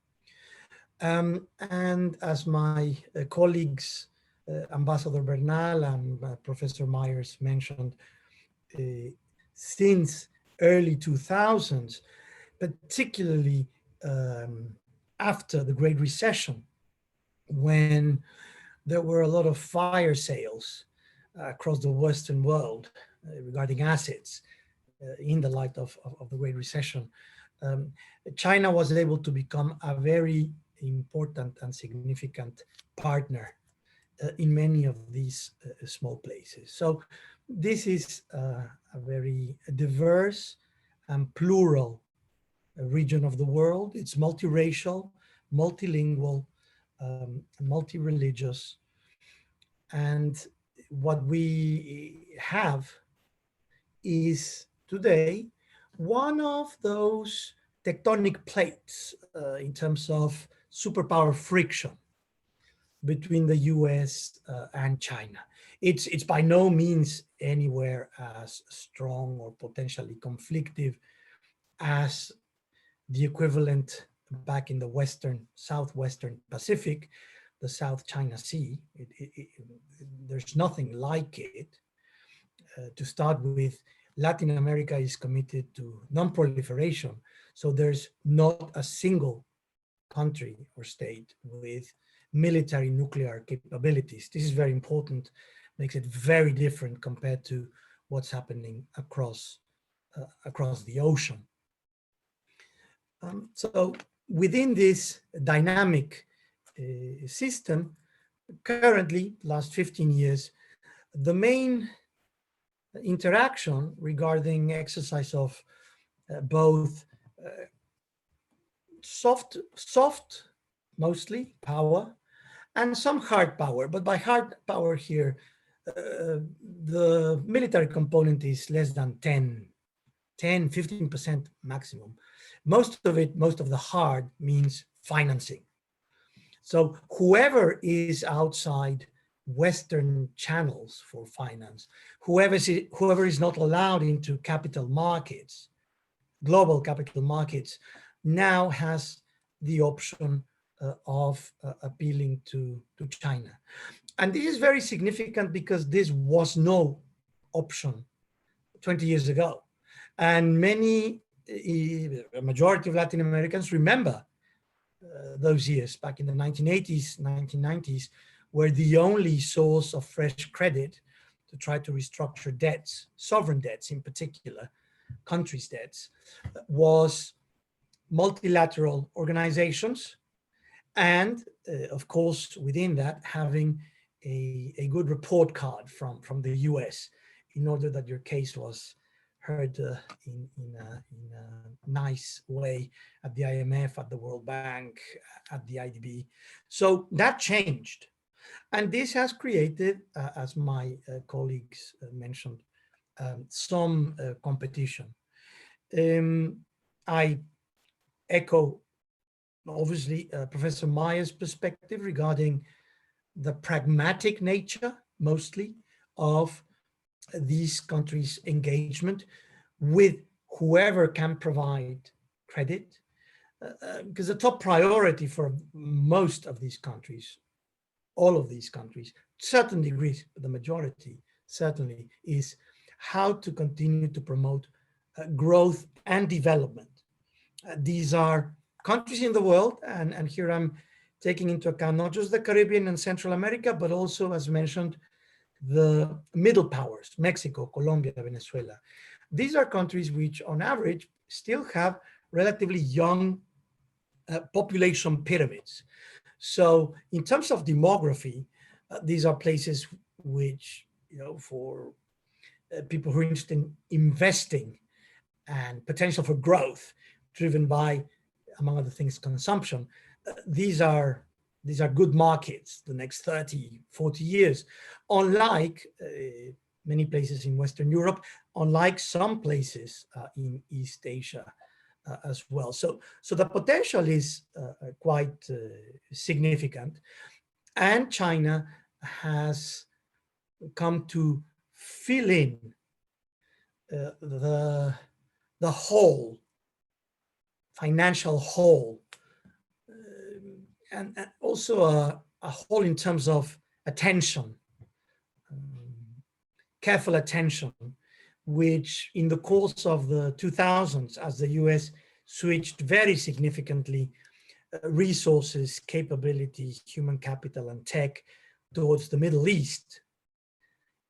And as my colleagues, Ambassador Bernal and Professor Myers mentioned, since early 2000s, particularly after the Great Recession, when there were a lot of fire sales across the Western world regarding assets in the light of the Great Recession, China was able to become a very important and significant partner in many of these small places. So this is a very diverse and plural region of the world. It's multiracial, multilingual, multi-religious. And what we have is today one of those tectonic plates in terms of superpower friction between the US and China. It's by no means anywhere as strong or potentially conflictive as the equivalent back in the Southwestern Pacific, the South China Sea. There's nothing like it. To start with, Latin America is committed to non-proliferation. So there's not a single country or state with military nuclear capabilities. This is very important, makes it very different compared to what's happening across the ocean. So within this dynamic system, currently, last 15 years, the main interaction regarding exercise of both soft mostly power and some hard power, but by hard power here, the military component is less than 15% maximum. Most of the hard means financing. So whoever is outside Western channels for finance, whoever is not allowed into capital markets, global capital markets, now has the option of appealing to China. And this is very significant because this was no option 20 years ago. And a majority of Latin Americans remember those years back in the 1980s, 1990s, were the only source of fresh credit to try to restructure debts, sovereign debts in particular, countries' debts, was multilateral organizations. And of course, within that, having a good report card from the US in order that your case was heard in a nice way at the IMF, at the World Bank, at the IDB. So that changed. And this has created, as my colleagues mentioned, some competition. I echo, obviously, Professor Myers' perspective regarding the pragmatic nature, mostly, of these countries' engagement with whoever can provide credit, because the top priority for most of these countries, all of these countries, certain degrees, but the majority certainly, is how to continue to promote growth and development. These are countries in the world, and here I'm taking into account not just the Caribbean and Central America, but also, as mentioned, the middle powers, Mexico, Colombia, Venezuela. These are countries which on average still have relatively young population pyramids. So in terms of demography, these are places which, for people who are interested in investing and potential for growth driven by, among other things, consumption, these are good markets the next 30, 40 years, unlike many places in Western Europe, unlike some places in East Asia as well. So the potential is quite significant. And China has come to fill in the whole, financial whole, and also a whole in terms of attention, careful attention, which in the course of the 2000s, as the US switched very significantly resources, capabilities, human capital, and tech towards the Middle East.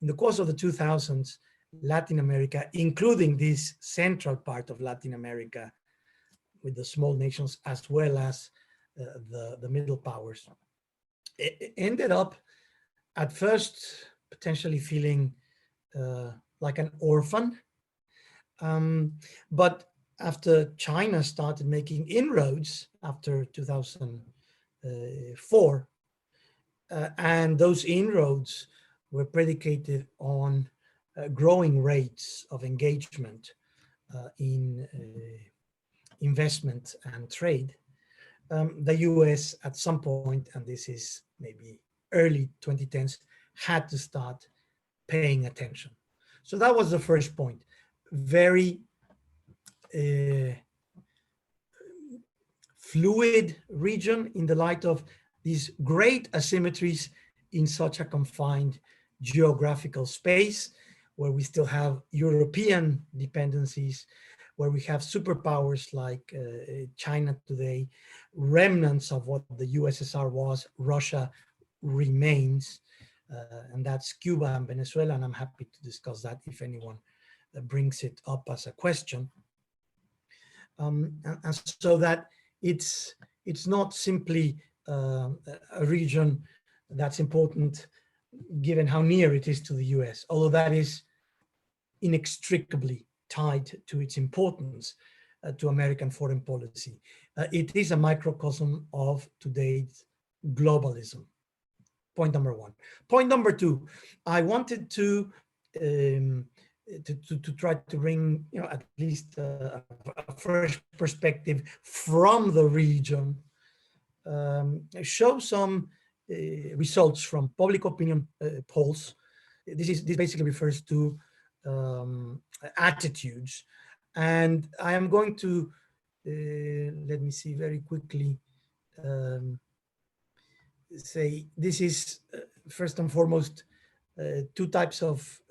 In the course of the 2000s, Latin America, including this central part of Latin America with the small nations as well as the middle powers, it ended up at first potentially feeling like an orphan. But after China started making inroads after 2004, and those inroads were predicated on growing rates of engagement in investment and trade, the US at some point, and this is maybe early 2010s, had to start paying attention. So that was the first point. Very fluid region in the light of these great asymmetries in such a confined geographical space, where we still have European dependencies, where we have superpowers like China today, remnants of what the USSR was, Russia remains, and that's Cuba and Venezuela, and I'm happy to discuss that if anyone brings it up as a question. And so that it's not simply a region that's important given how near it is to the US, although that is inextricably tied to its importance to American foreign policy. It is a microcosm of today's globalism. Point number one. Point number two, I wanted to try to bring, at least a fresh perspective from the region, show some results from public opinion polls. This basically refers to attitudes, and I am going to let me see very quickly. Say this is first and foremost two types of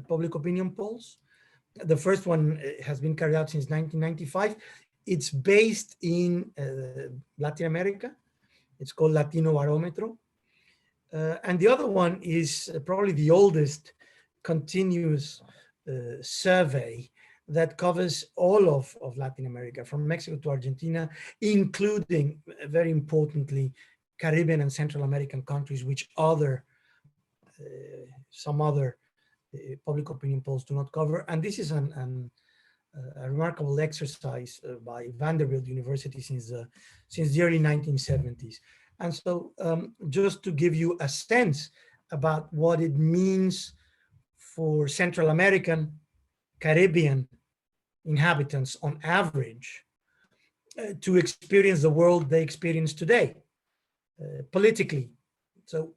public opinion polls. The first one has been carried out since 1995. It's based in Latin America. It's called Latino Barometro. And the other one is probably the oldest continuous survey that covers all of Latin America, from Mexico to Argentina, including, very importantly, Caribbean and Central American countries, which some other public opinion polls do not cover. And this is a remarkable exercise by Vanderbilt University since the early 1970s. And so just to give you a sense about what it means for Central American, Caribbean inhabitants on average to experience the world they experience today politically. So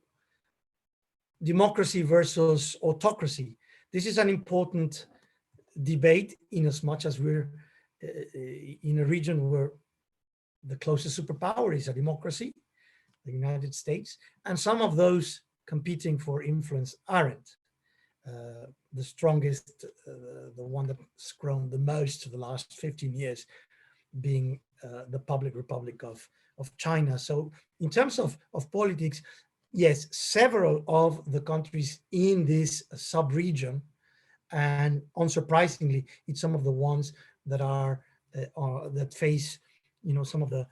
democracy versus autocracy. This is an important debate in as much as we're in a region where the closest superpower is a democracy, the United States, and some of those competing for influence aren't. The strongest, the one that's grown the most for the last 15 years being the Public Republic of China. So in terms of politics, yes, several of the countries in this sub-region, and unsurprisingly, it's some of the ones that are that face, some of the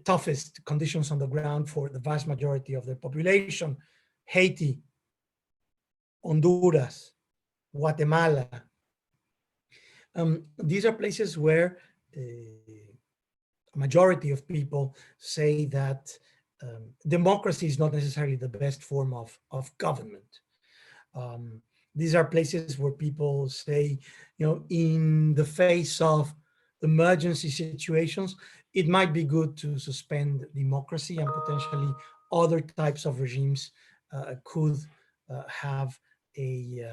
toughest conditions on the ground for the vast majority of their population: Haiti, Honduras, Guatemala. These are places where a majority of people say that democracy is not necessarily the best form of government. These are places where people say, in the face of emergency situations, it might be good to suspend democracy, and potentially other types of regimes could have a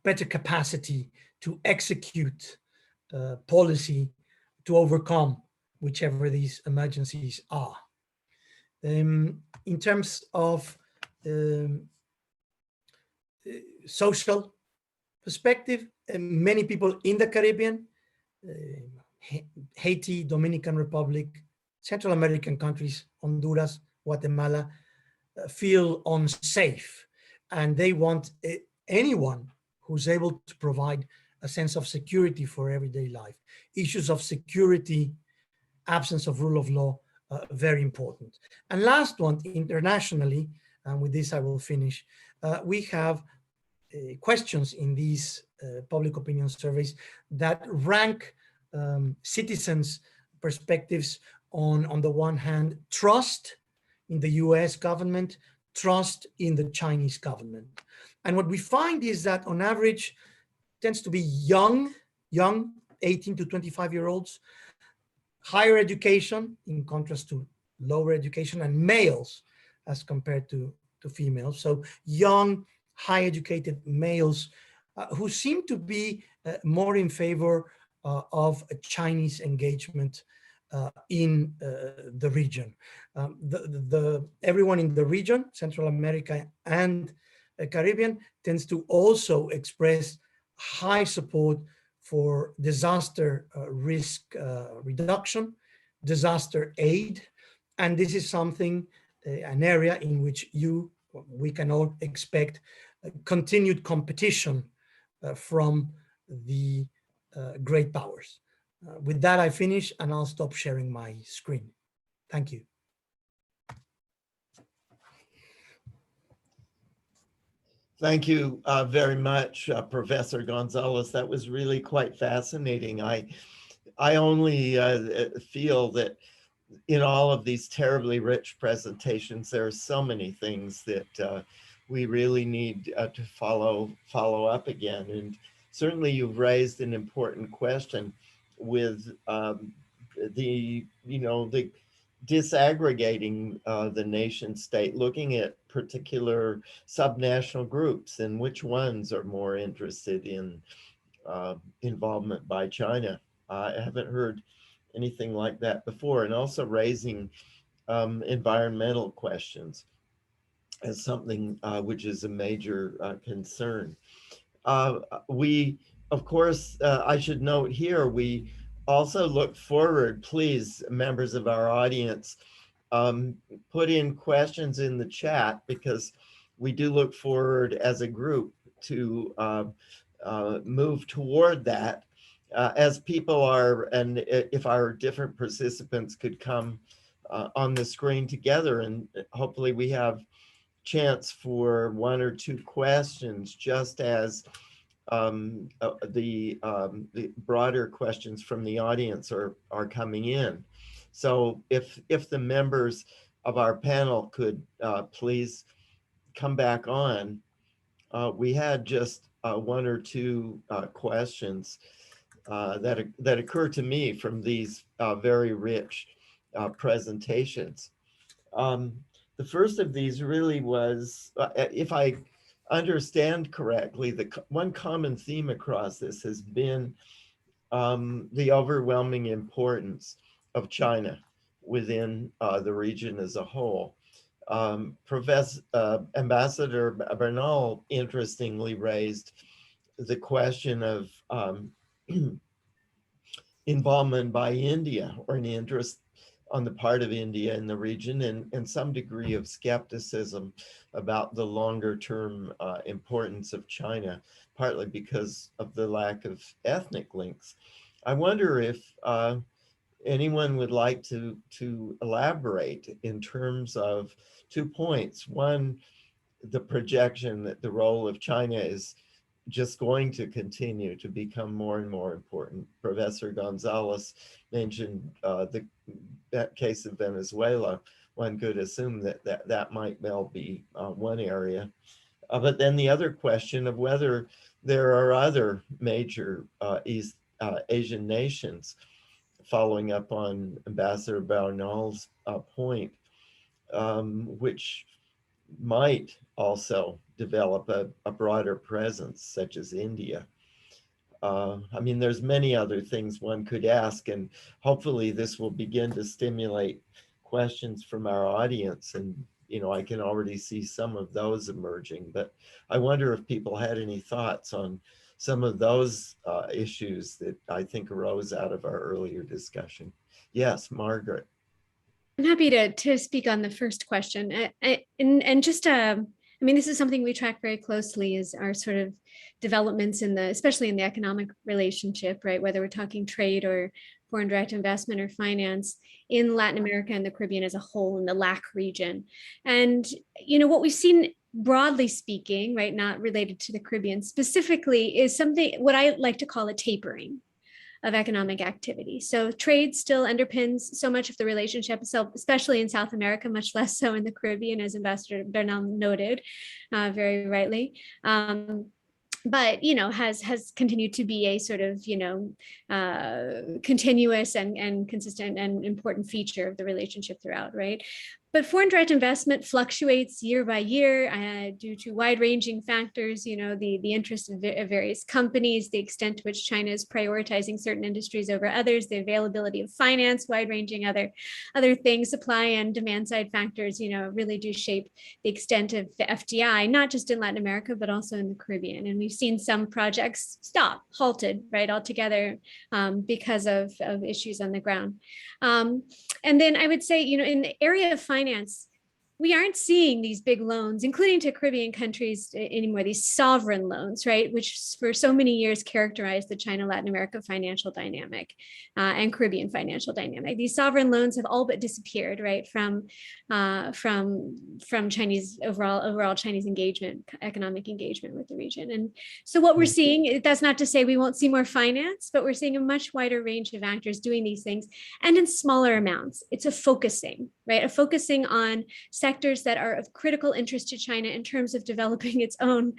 better capacity to execute policy to overcome whichever these emergencies are. In terms of social perspective, many people in the Caribbean, Haiti, Dominican Republic, Central American countries, Honduras, Guatemala, feel unsafe, and they want anyone who's able to provide a sense of security for everyday life. Issues of security, absence of rule of law, very important. And last one, internationally, and with this I will finish, we have questions in these public opinion surveys that rank citizens' perspectives on the one hand, trust in the US government, trust in the Chinese government. And what we find is that on average tends to be young, 18 to 25-year-olds, higher education in contrast to lower education, and males as compared to females. So young, high educated males who seem to be more in favor of a Chinese engagement in the region. Everyone in the region, Central America and Caribbean, tends to also express high support for disaster risk reduction, disaster aid, and this is something, an area in which we can all expect continued competition from the great powers. With that, I finish and I'll stop sharing my screen. Thank you. Thank you very much, Professor Gonzalez. That was really quite fascinating. I only feel that in all of these terribly rich presentations, there are so many things that we really need to follow up again. And certainly you've raised an important question with the disaggregating the nation state, looking at particular subnational groups and which ones are more interested in involvement by China. I haven't heard anything like that before, and also raising environmental questions as something which is a major concern. We, of course, I should note here, we also look forward, please, members of our audience, put in questions in the chat, because we do look forward as a group to move toward that. As people are, and if our different participants could come on the screen together, and hopefully we have chance for one or two questions, just as the broader questions from the audience are coming in. So if the members of our panel could please come back on. We had just one or two questions that occur to me from these very rich presentations. The first of these really was, if I understand correctly, the one common theme across this has been the overwhelming importance of China within the region as a whole. Ambassador Bernal interestingly raised the question of involvement by India, or an interest on the part of India in the region, and some degree of skepticism about the longer term importance of China, partly because of the lack of ethnic links. I wonder if anyone would like to elaborate in terms of 2 points. One, the projection that the role of China is just going to continue to become more and more important. Professor Gonzalez mentioned that case of Venezuela. One could assume that might well be one area. But then the other question of whether there are other major East Asian nations, following up on Ambassador Bernal's point, which might also develop a broader presence, such as India. I mean, there's many other things one could ask, and hopefully this will begin to stimulate questions from our audience. And, I can already see some of those emerging, but I wonder if people had any thoughts on some of those issues that I think arose out of our earlier discussion. Yes, Margaret. I'm happy to speak on the first question. And just, I mean, this is something we track very closely, is our sort of developments especially in the economic relationship, right? Whether we're talking trade or foreign direct investment or finance in Latin America and the Caribbean as a whole, in the LAC region. And, what we've seen, broadly speaking, right, not related to the Caribbean specifically, is something, what I like to call a tapering of economic activity. So trade still underpins so much of the relationship, so especially in South America, much less so in the Caribbean, as Ambassador Bernal noted very rightly. But has continued to be a sort of continuous and consistent and important feature of the relationship throughout, right? But foreign direct investment fluctuates year by year due to wide-ranging factors, the interest of various companies, the extent to which China is prioritizing certain industries over others, the availability of finance, wide-ranging other things, supply and demand side factors, really do shape the extent of the FDI, not just in Latin America, but also in the Caribbean. And we've seen some projects halted, right, altogether because of issues on the ground. And then I would say, in the area of finance, we aren't seeing these big loans, including to Caribbean countries anymore, these sovereign loans, right, which for so many years characterized the China-Latin America financial dynamic and Caribbean financial dynamic. These sovereign loans have all but disappeared, right, from Chinese overall Chinese engagement, economic engagement with the region. And so what we're seeing, that's not to say we won't see more finance, but we're seeing a much wider range of actors doing these things and in smaller amounts. It's a focusing, right, a focusing on sectors that are of critical interest to China in terms of developing its own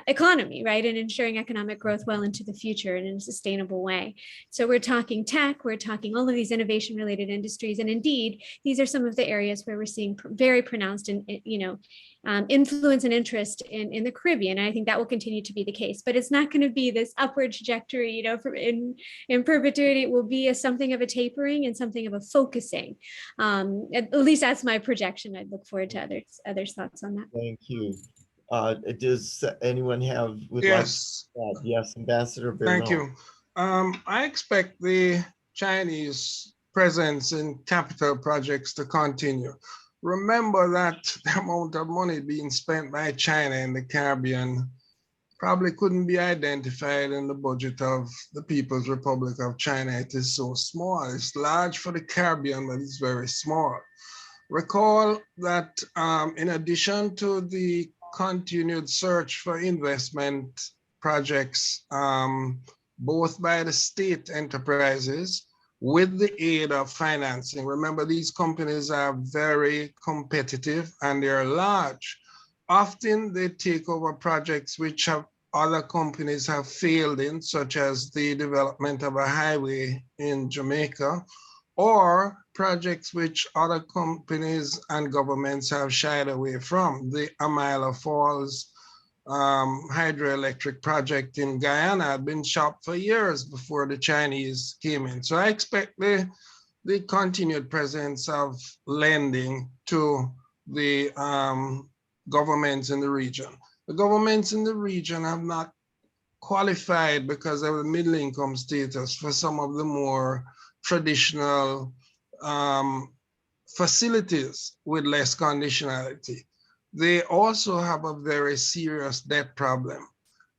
economy, right, and ensuring economic growth well into the future and in a sustainable way. So we're talking tech, we're talking all of these innovation-related industries, and indeed, these are some of the areas where we're seeing very pronounced influence and interest in the Caribbean. And I think that will continue to be the case, but it's not going to be this upward trajectory, in perpetuity. It will be something of a tapering and something of a focusing. At least that's my projection. I'd look forward to others' thoughts on that. Thank you. Does anyone have? Yes. Yes, Ambassador Bernal. Thank you. I expect the Chinese presence in capital projects to continue. Remember that the amount of money being spent by China in the Caribbean probably couldn't be identified in the budget of the People's Republic of China. It is so small. It's large for the Caribbean, but it's very small. Recall that in addition to the continued search for investment projects, both by the state enterprises with the aid of financing. Remember, these companies are very competitive and they're large. Often they take over projects which other companies have failed in, such as the development of a highway in Jamaica, or projects which other companies and governments have shied away from. The Amila Falls hydroelectric project in Guyana had been shopped for years before the Chinese came in. So I expect the continued presence of lending to the governments in the region. The governments in the region have not qualified because of the middle income status for some of the more traditional facilities with less conditionality. They also have a very serious debt problem.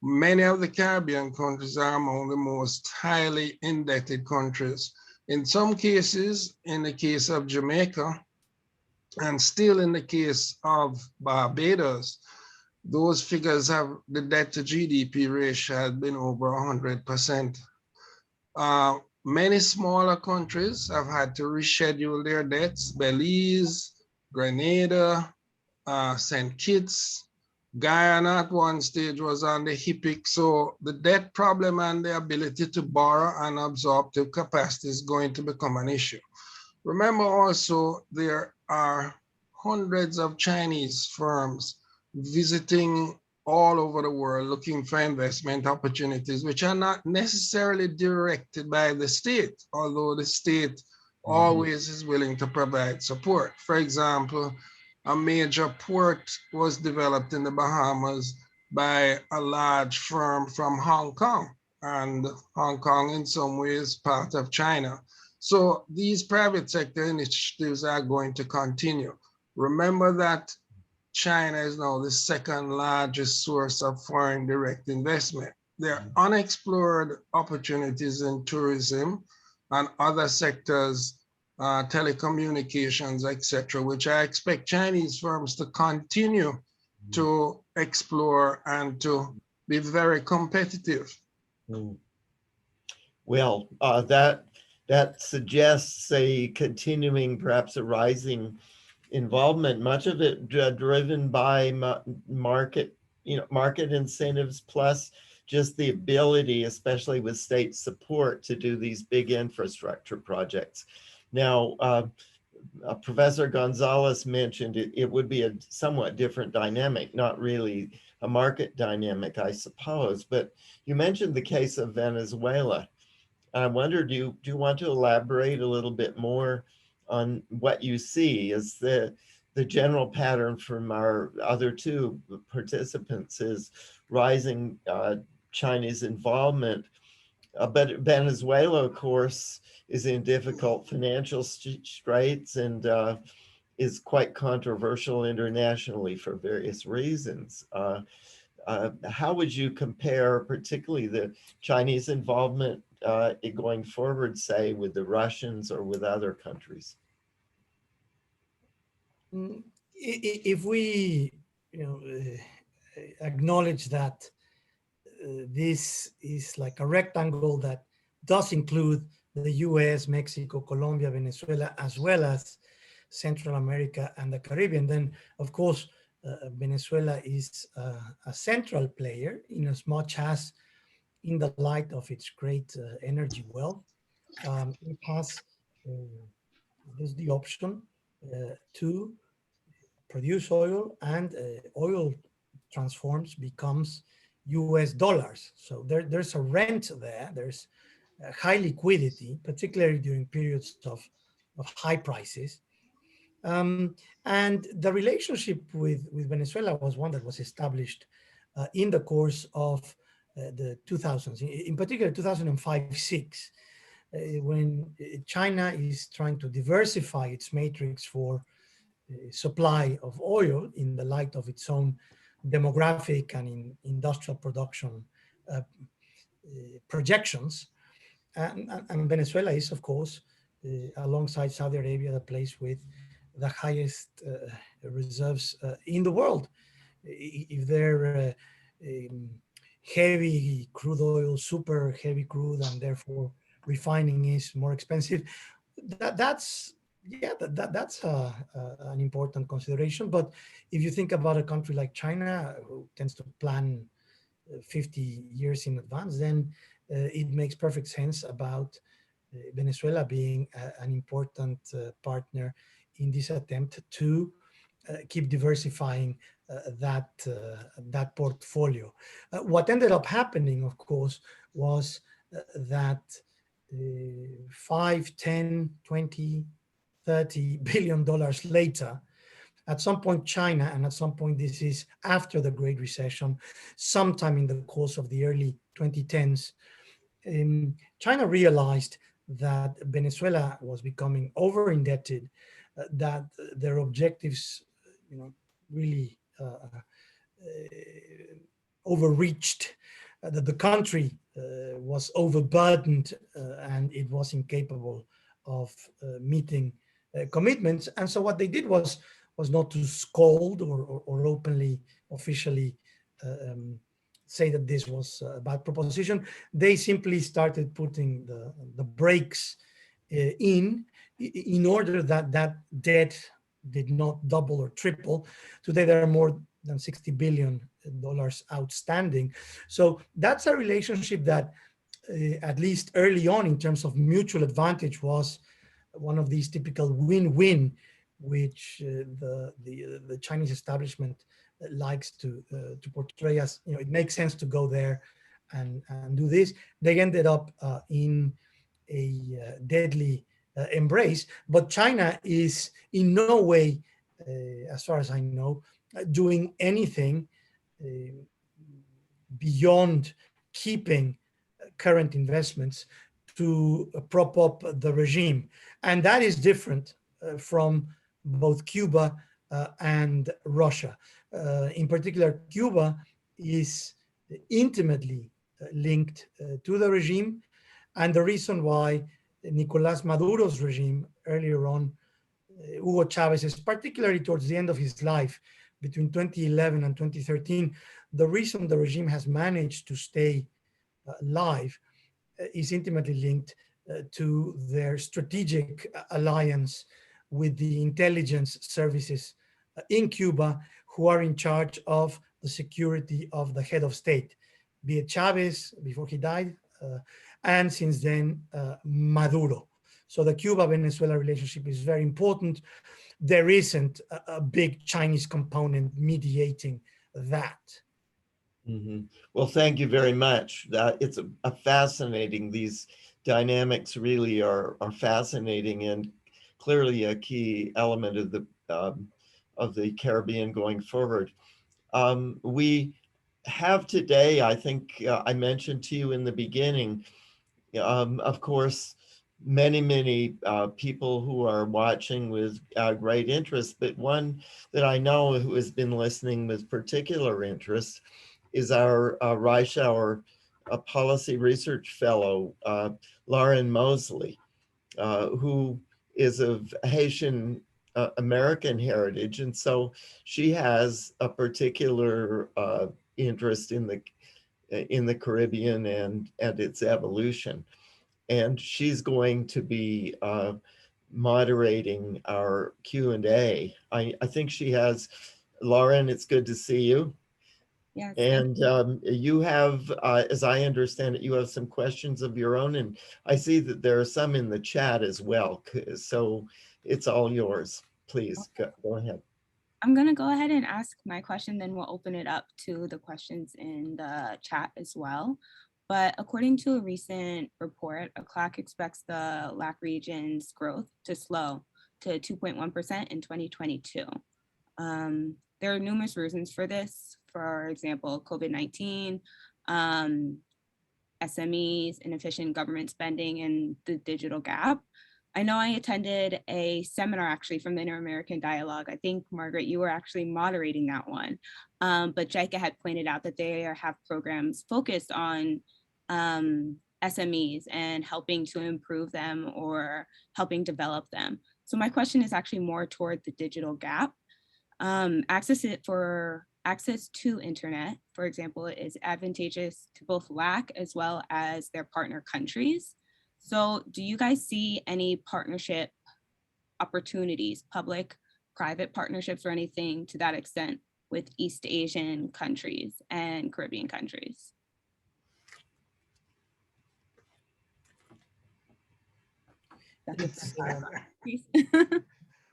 Many of the Caribbean countries are among the most highly indebted countries. In some cases, in the case of Jamaica, and still in the case of Barbados, those figures have, the debt to GDP ratio has been over 100%. Many smaller countries have had to reschedule their debts. Belize, Grenada, St. Kitts, Guyana at one stage was on the HIPIC. So the debt problem and the ability to borrow and absorptive capacity is going to become an issue. Remember also, there are hundreds of Chinese firms visiting all over the world looking for investment opportunities, which are not necessarily directed by the state, although the state always is willing to provide support. For example, a major port was developed in the Bahamas by a large firm from Hong Kong, and Hong Kong in some ways part of China. So these private sector initiatives are going to continue. Remember that China is now the second largest source of foreign direct investment. There are unexplored opportunities in tourism and other sectors, telecommunications, etc., which I expect Chinese firms to continue to explore and to be very competitive. Well, that suggests a continuing, perhaps a rising involvement, much of it driven by market incentives, plus just the ability, especially with state support, to do these big infrastructure projects. Now, Professor Gonzalez mentioned it would be a somewhat different dynamic, not really a market dynamic, I suppose. But you mentioned the case of Venezuela. I wonder, do you want to elaborate a little bit more on what you see as the general pattern from our other two participants is rising Chinese involvement. But Venezuela, of course, is in difficult financial straits and is quite controversial internationally for various reasons. How would you compare particularly the Chinese involvement going forward, say, with the Russians or with other countries? If we acknowledge that this is like a rectangle that does include the US, Mexico, Colombia, Venezuela, as well as Central America and the Caribbean, then of course Venezuela is a central player in as much as, in the light of its great energy wealth, it has there's the option to produce oil, and oil becomes US dollars. So there's a rent there. There's high liquidity, particularly during periods of high prices. And the relationship with Venezuela was one that was established in the course of the 2000s, in particular 2005-6, when China is trying to diversify its matrix for supply of oil in the light of its own demographic and in industrial production projections. And Venezuela is, of course, alongside Saudi Arabia, the place with the highest reserves in the world. If they're heavy crude oil, super heavy crude, and therefore refining is more expensive, that's an important consideration. But if you think about a country like China, who tends to plan 50 years in advance, then it makes perfect sense about Venezuela being an important partner in this attempt to keep diversifying that portfolio. What ended up happening, of course, was that 5, 10, 20, $30 billion later, at some point China, and at some point this is after the Great Recession, sometime in the course of the early 2010s, China realized that Venezuela was becoming over indebted, that their objectives, really overreached, that the country was overburdened, and it was incapable of meeting commitments. And so what they did was not to scold or openly, officially say that this was a bad proposition. They simply started putting the brakes in order that that debt did not double or triple. Today, there are more than $60 billion outstanding. So that's a relationship that, at least early on, in terms of mutual advantage, was one of these typical win-win, which the Chinese establishment likes to portray as, it makes sense to go there and do this. They ended up in a deadly embrace, but China is in no way, as far as I know, doing anything beyond keeping current investments to prop up the regime. And that is different from both Cuba and Russia. In particular, Cuba is intimately linked to the regime. And the reason why Nicolás Maduro's regime earlier on, Hugo Chávez's, particularly towards the end of his life, between 2011 and 2013, the reason the regime has managed to stay alive is intimately linked to their strategic alliance with the intelligence services in Cuba, who are in charge of the security of the head of state, be it Chávez before he died, and since then Maduro. So the Cuba-Venezuela relationship is very important. There isn't a big Chinese component mediating that. Mhm. Well, thank you very much. It's a fascinating, these dynamics really are fascinating and clearly a key element of the Caribbean going forward. We have today, I think I mentioned to you in the beginning, of course, many people who are watching with great interest, but one that I know who has been listening with particular interest is our Reischauer Policy Research Fellow, Lauren Mosely, who is of Haitian American heritage. And so she has a particular interest in the Caribbean and its evolution. And she's going to be moderating our Q&A. I think she has, Lauren, it's good to see you. Yes. And you have, as I understand it, you have some questions of your own, and I see that there are some in the chat as well. So it's all yours. Please go ahead. I'm going to go ahead and ask my question, then we'll open it up to the questions in the chat as well. But according to a recent report, ACLAC expects the LAC region's growth to slow to 2.1% in 2022. There are numerous reasons for this. For example, COVID-19, SMEs, inefficient government spending, and the digital gap. I know I attended a seminar actually from the Inter-American Dialogue. I think, Margaret, you were actually moderating that one. But JICA had pointed out that they have programs focused on SMEs and helping to improve them or helping develop them. So my question is actually more toward the digital gap. Access to internet, for example, is advantageous to both LAC as well as their partner countries. So do you guys see any partnership opportunities, public-private partnerships or anything to that extent with East Asian countries and Caribbean countries?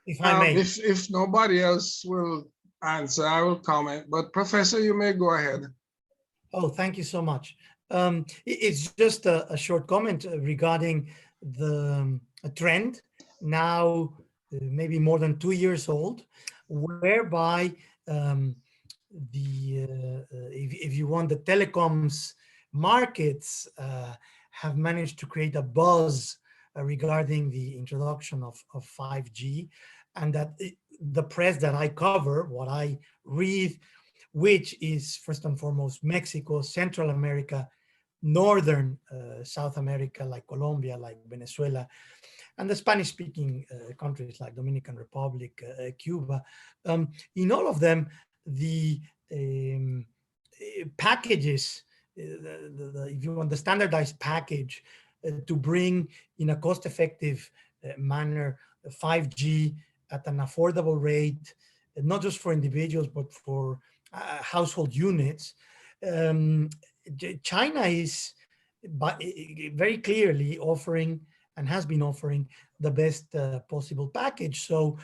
If I may. If nobody else will answer, I will comment. But Professor, you may go ahead. Oh, thank you so much. It's just a short comment regarding the trend now, maybe more than 2 years old, whereby if you want, the telecoms markets have managed to create a buzz regarding the introduction of 5G, and that the press that I cover, what I read, which is first and foremost Mexico, Central America, Northern South America, like Colombia, like Venezuela, and the Spanish-speaking countries like Dominican Republic, Cuba. In all of them, the packages, if you want the standardized package to bring in a cost-effective manner 5G at an affordable rate, not just for individuals, but for household units. China is very clearly offering and has been offering the best possible package. So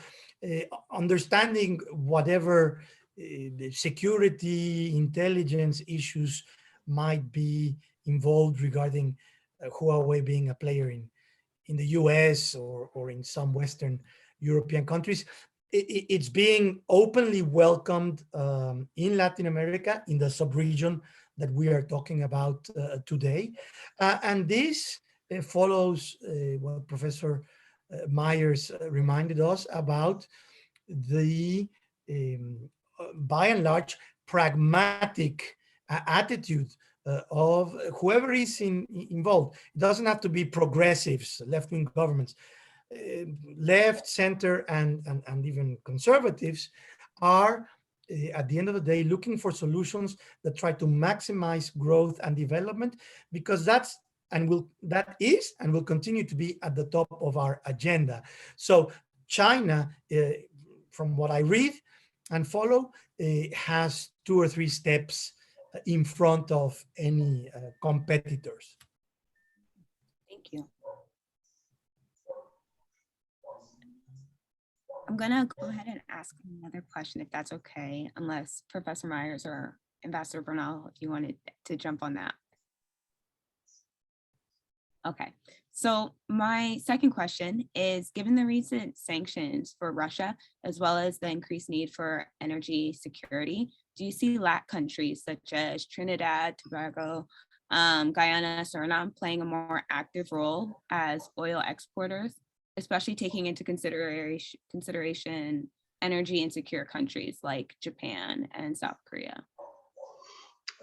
understanding whatever the security, intelligence issues might be involved regarding Huawei being a player in the US or in some Western European countries, it's being openly welcomed in Latin America, in the sub-region that we are talking about today. And this follows what Professor Myers reminded us about, the by and large pragmatic attitude of whoever is involved. It doesn't have to be progressives, left-wing governments. Left, center, and even conservatives are, at the end of the day, looking for solutions that try to maximize growth and development, because that is and will continue to be at the top of our agenda. So China, from what I read and follow, has 2 or 3 steps in front of any competitors. Thank you. I'm gonna go ahead and ask another question, if that's okay, unless Professor Myers or Ambassador Bernal, if you wanted to jump on that. Okay, so my second question is, given the recent sanctions for Russia, as well as the increased need for energy security, do you see LAC countries such as Trinidad, Tobago, Guyana, Suriname playing a more active role as oil exporters, especially taking into consideration energy insecure countries like Japan and South Korea?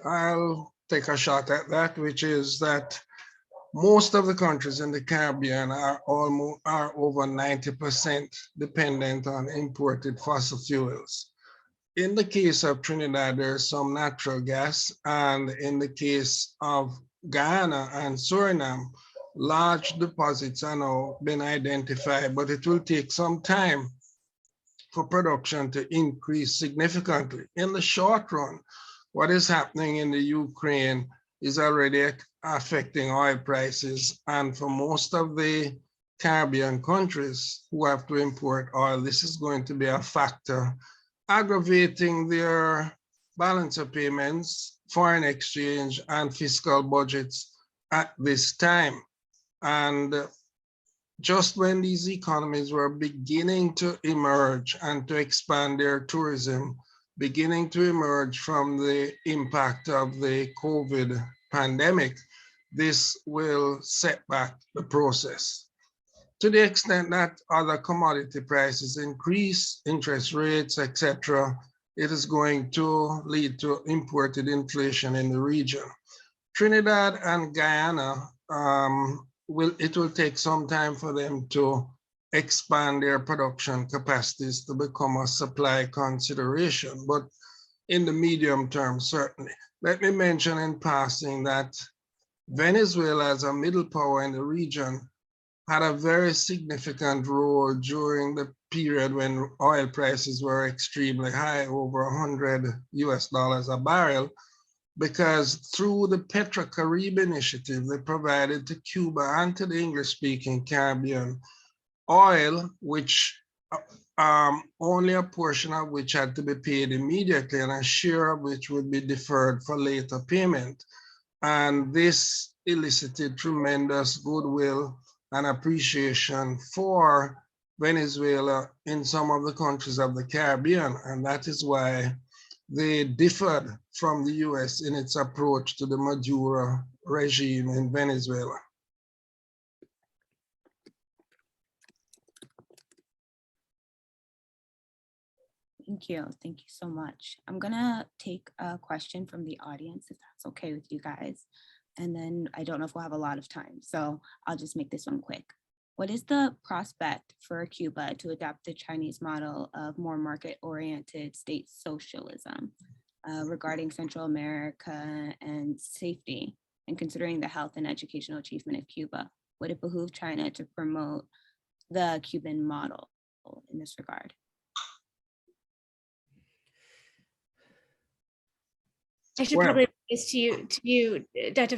I'll take a shot at that, which is that most of the countries in the Caribbean are over 90% dependent on imported fossil fuels. In the case of Trinidad, there's some natural gas, and in the case of Guyana and Suriname, large deposits are now been identified, but it will take some time for production to increase significantly. In the short run, what is happening in the Ukraine is already affecting oil prices, and for most of the Caribbean countries who have to import oil, this is going to be a factor aggravating their balance of payments, foreign exchange, and fiscal budgets at this time. And just when these economies were beginning to emerge and to expand their tourism, beginning to emerge from the impact of the COVID pandemic, this will set back the process. To the extent that other commodity prices increase, interest rates, etc., it is going to lead to imported inflation in the region. Trinidad and Guyana, it will take some time for them to expand their production capacities to become a supply consideration, but in the medium term, certainly. Let me mention in passing that Venezuela, as a middle power in the region, had a very significant role during the period when oil prices were extremely high, over $100 a barrel, because through the Petro-Carib initiative, they provided to Cuba and to the English-speaking Caribbean oil, which only a portion of which had to be paid immediately and a share of which would be deferred for later payment. And this elicited tremendous goodwill and appreciation for Venezuela in some of the countries of the Caribbean. And that is why they differed from the US in its approach to the Maduro regime in Venezuela. Thank you. Thank you so much. I'm gonna take a question from the audience, if that's okay with you guys. And then I don't know if we'll have a lot of time, so I'll just make this one quick. What is the prospect for Cuba to adopt the Chinese model of more market-oriented state socialism regarding Central America and safety, and considering the health and educational achievement of Cuba? Would it behoove China to promote the Cuban model in this regard? I should probably put this to you, Dr.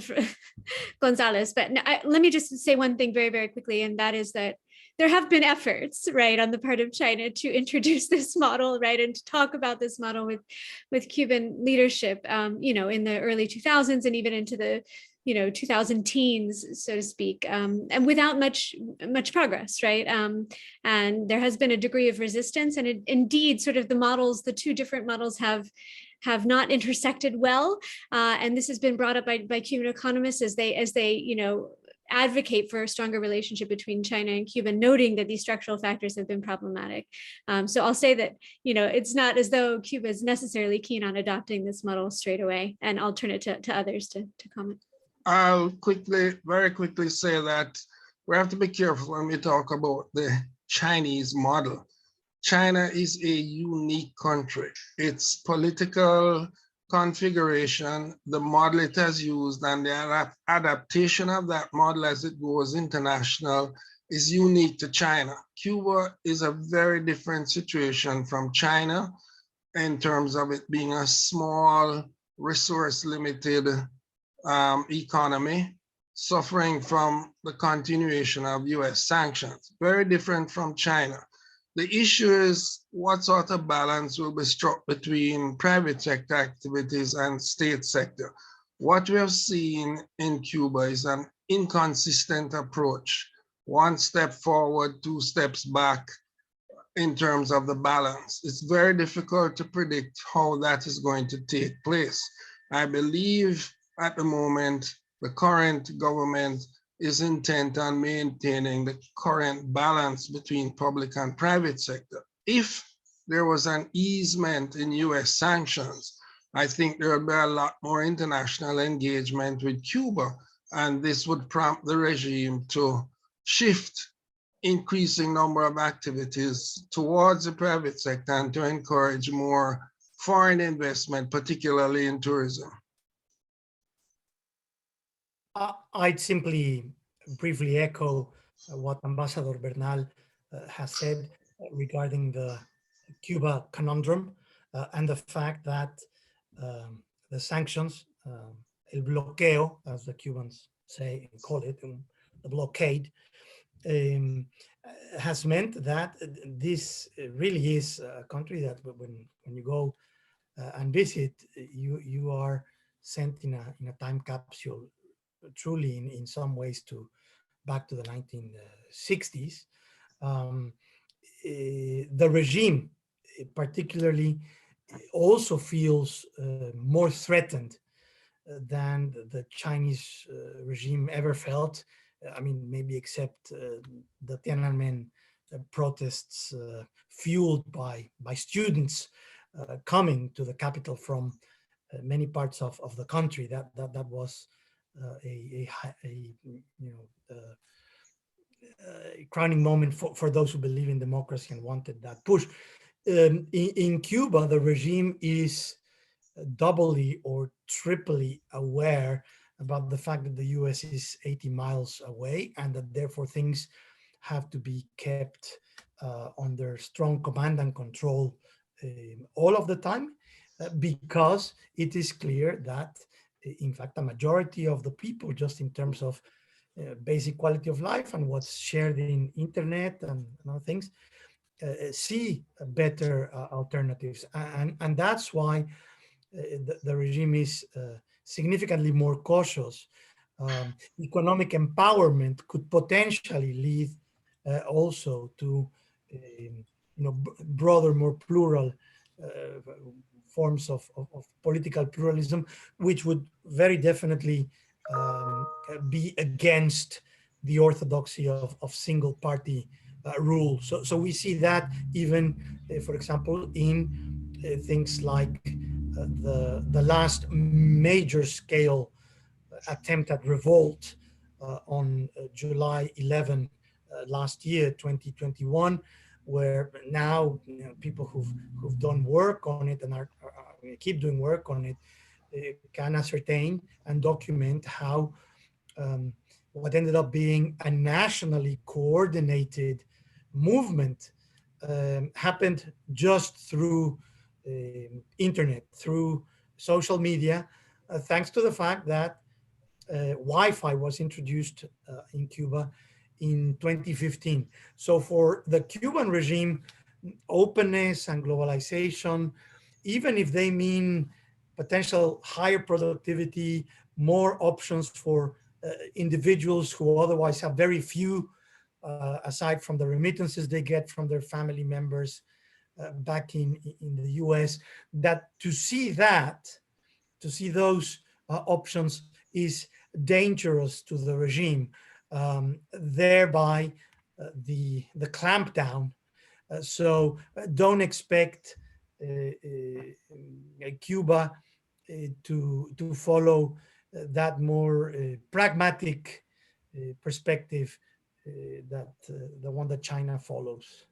Gonzalez, but let me just say one thing very, very quickly, and that is that there have been efforts, right, on the part of China to introduce this model, right, and to talk about this model with Cuban leadership, you know, in the early 2000s and even into the 2000 teens, so to speak, and without much progress, right? And there has been a degree of resistance, and indeed, sort of the two different models have not intersected well, and this has been brought up by Cuban economists as they advocate for a stronger relationship between China and Cuba, noting that these structural factors have been problematic. So I'll say that it's not as though Cuba is necessarily keen on adopting this model straight away, and I'll turn it to others to comment. I'll very quickly say that we have to be careful when we talk about the Chinese model. China is a unique country. Its political configuration, the model it has used, and the adaptation of that model as it goes international is unique to China. Cuba is a very different situation from China in terms of it being a small, resource-limited economy suffering from the continuation of US sanctions. Very different from China. The issue is what sort of balance will be struck between private sector activities and state sector. What we have seen in Cuba is an inconsistent approach. One step forward, two steps back in terms of the balance. It's very difficult to predict how that is going to take place. I believe at the moment, the current government is intent on maintaining the current balance between public and private sector. If there was an easement in US sanctions, I think there would be a lot more international engagement with Cuba, and this would prompt the regime to shift increasing number of activities towards the private sector and to encourage more foreign investment, particularly in tourism. I'd simply briefly echo what Ambassador Bernal has said regarding the Cuba conundrum and the fact that the sanctions, el bloqueo, as the Cubans say and call it, the blockade, has meant that this really is a country that when you go and visit, you are sent in a time capsule, truly in some ways to back to the 1960s. The regime particularly also feels more threatened than the Chinese regime ever felt. I mean, maybe except the Tiananmen protests fueled by students coming to the capital from many parts of the country. That was a crowning moment for those who believe in democracy and wanted that push. In Cuba, the regime is doubly or triply aware about the fact that the US is 80 miles away and that therefore things have to be kept under strong command and control all of the time, because it is clear that, in fact, a majority of the people, just in terms of basic quality of life and what's shared in internet and other things, see better alternatives. And that's why the regime is significantly more cautious. Economic empowerment could potentially lead also to broader, more plural forms of political pluralism, which would very definitely be against the orthodoxy of single party rule. So we see that even, for example, in things like the last major scale attempt at revolt on July 11 last year, 2021, where now people who've done work on it and are keep doing work on it can ascertain and document how what ended up being a nationally coordinated movement happened just through internet, through social media, thanks to the fact that Wi-Fi was introduced in Cuba in 2015. So for the Cuban regime, openness and globalization, even if they mean potential higher productivity, more options for individuals who otherwise have very few, aside from the remittances they get from their family members back in the US, that to see those options is dangerous to the regime, thereby the clampdown. So don't expect Cuba to follow that more pragmatic perspective that the one that China follows.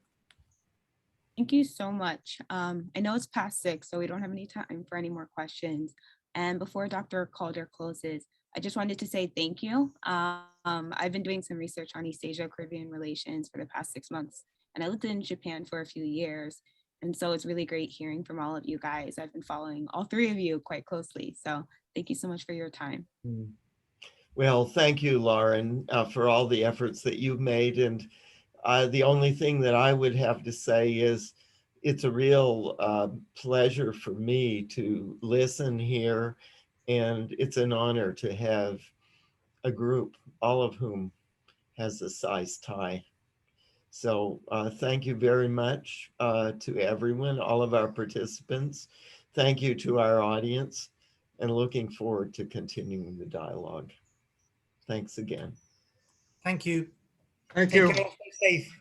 Thank you so much. I know it's past 6, so we don't have any time for any more questions. And before Dr. Calder closes, I just wanted to say thank you. I've been doing some research on East Asia Caribbean relations for the past 6 months, and I lived in Japan for a few years. And so it's really great hearing from all of you guys. I've been following all 3 of you quite closely. So thank you so much for your time. Well, thank you, Lauren, for all the efforts that you've made. And The only thing that I would have to say is it's a real pleasure for me to listen here, and it's an honor to have a group, all of whom has a SAIS tie. So thank you very much to everyone, all of our participants. Thank you to our audience, and looking forward to continuing the dialogue. Thanks again. Thank you. Thank Take you. care. Stay safe.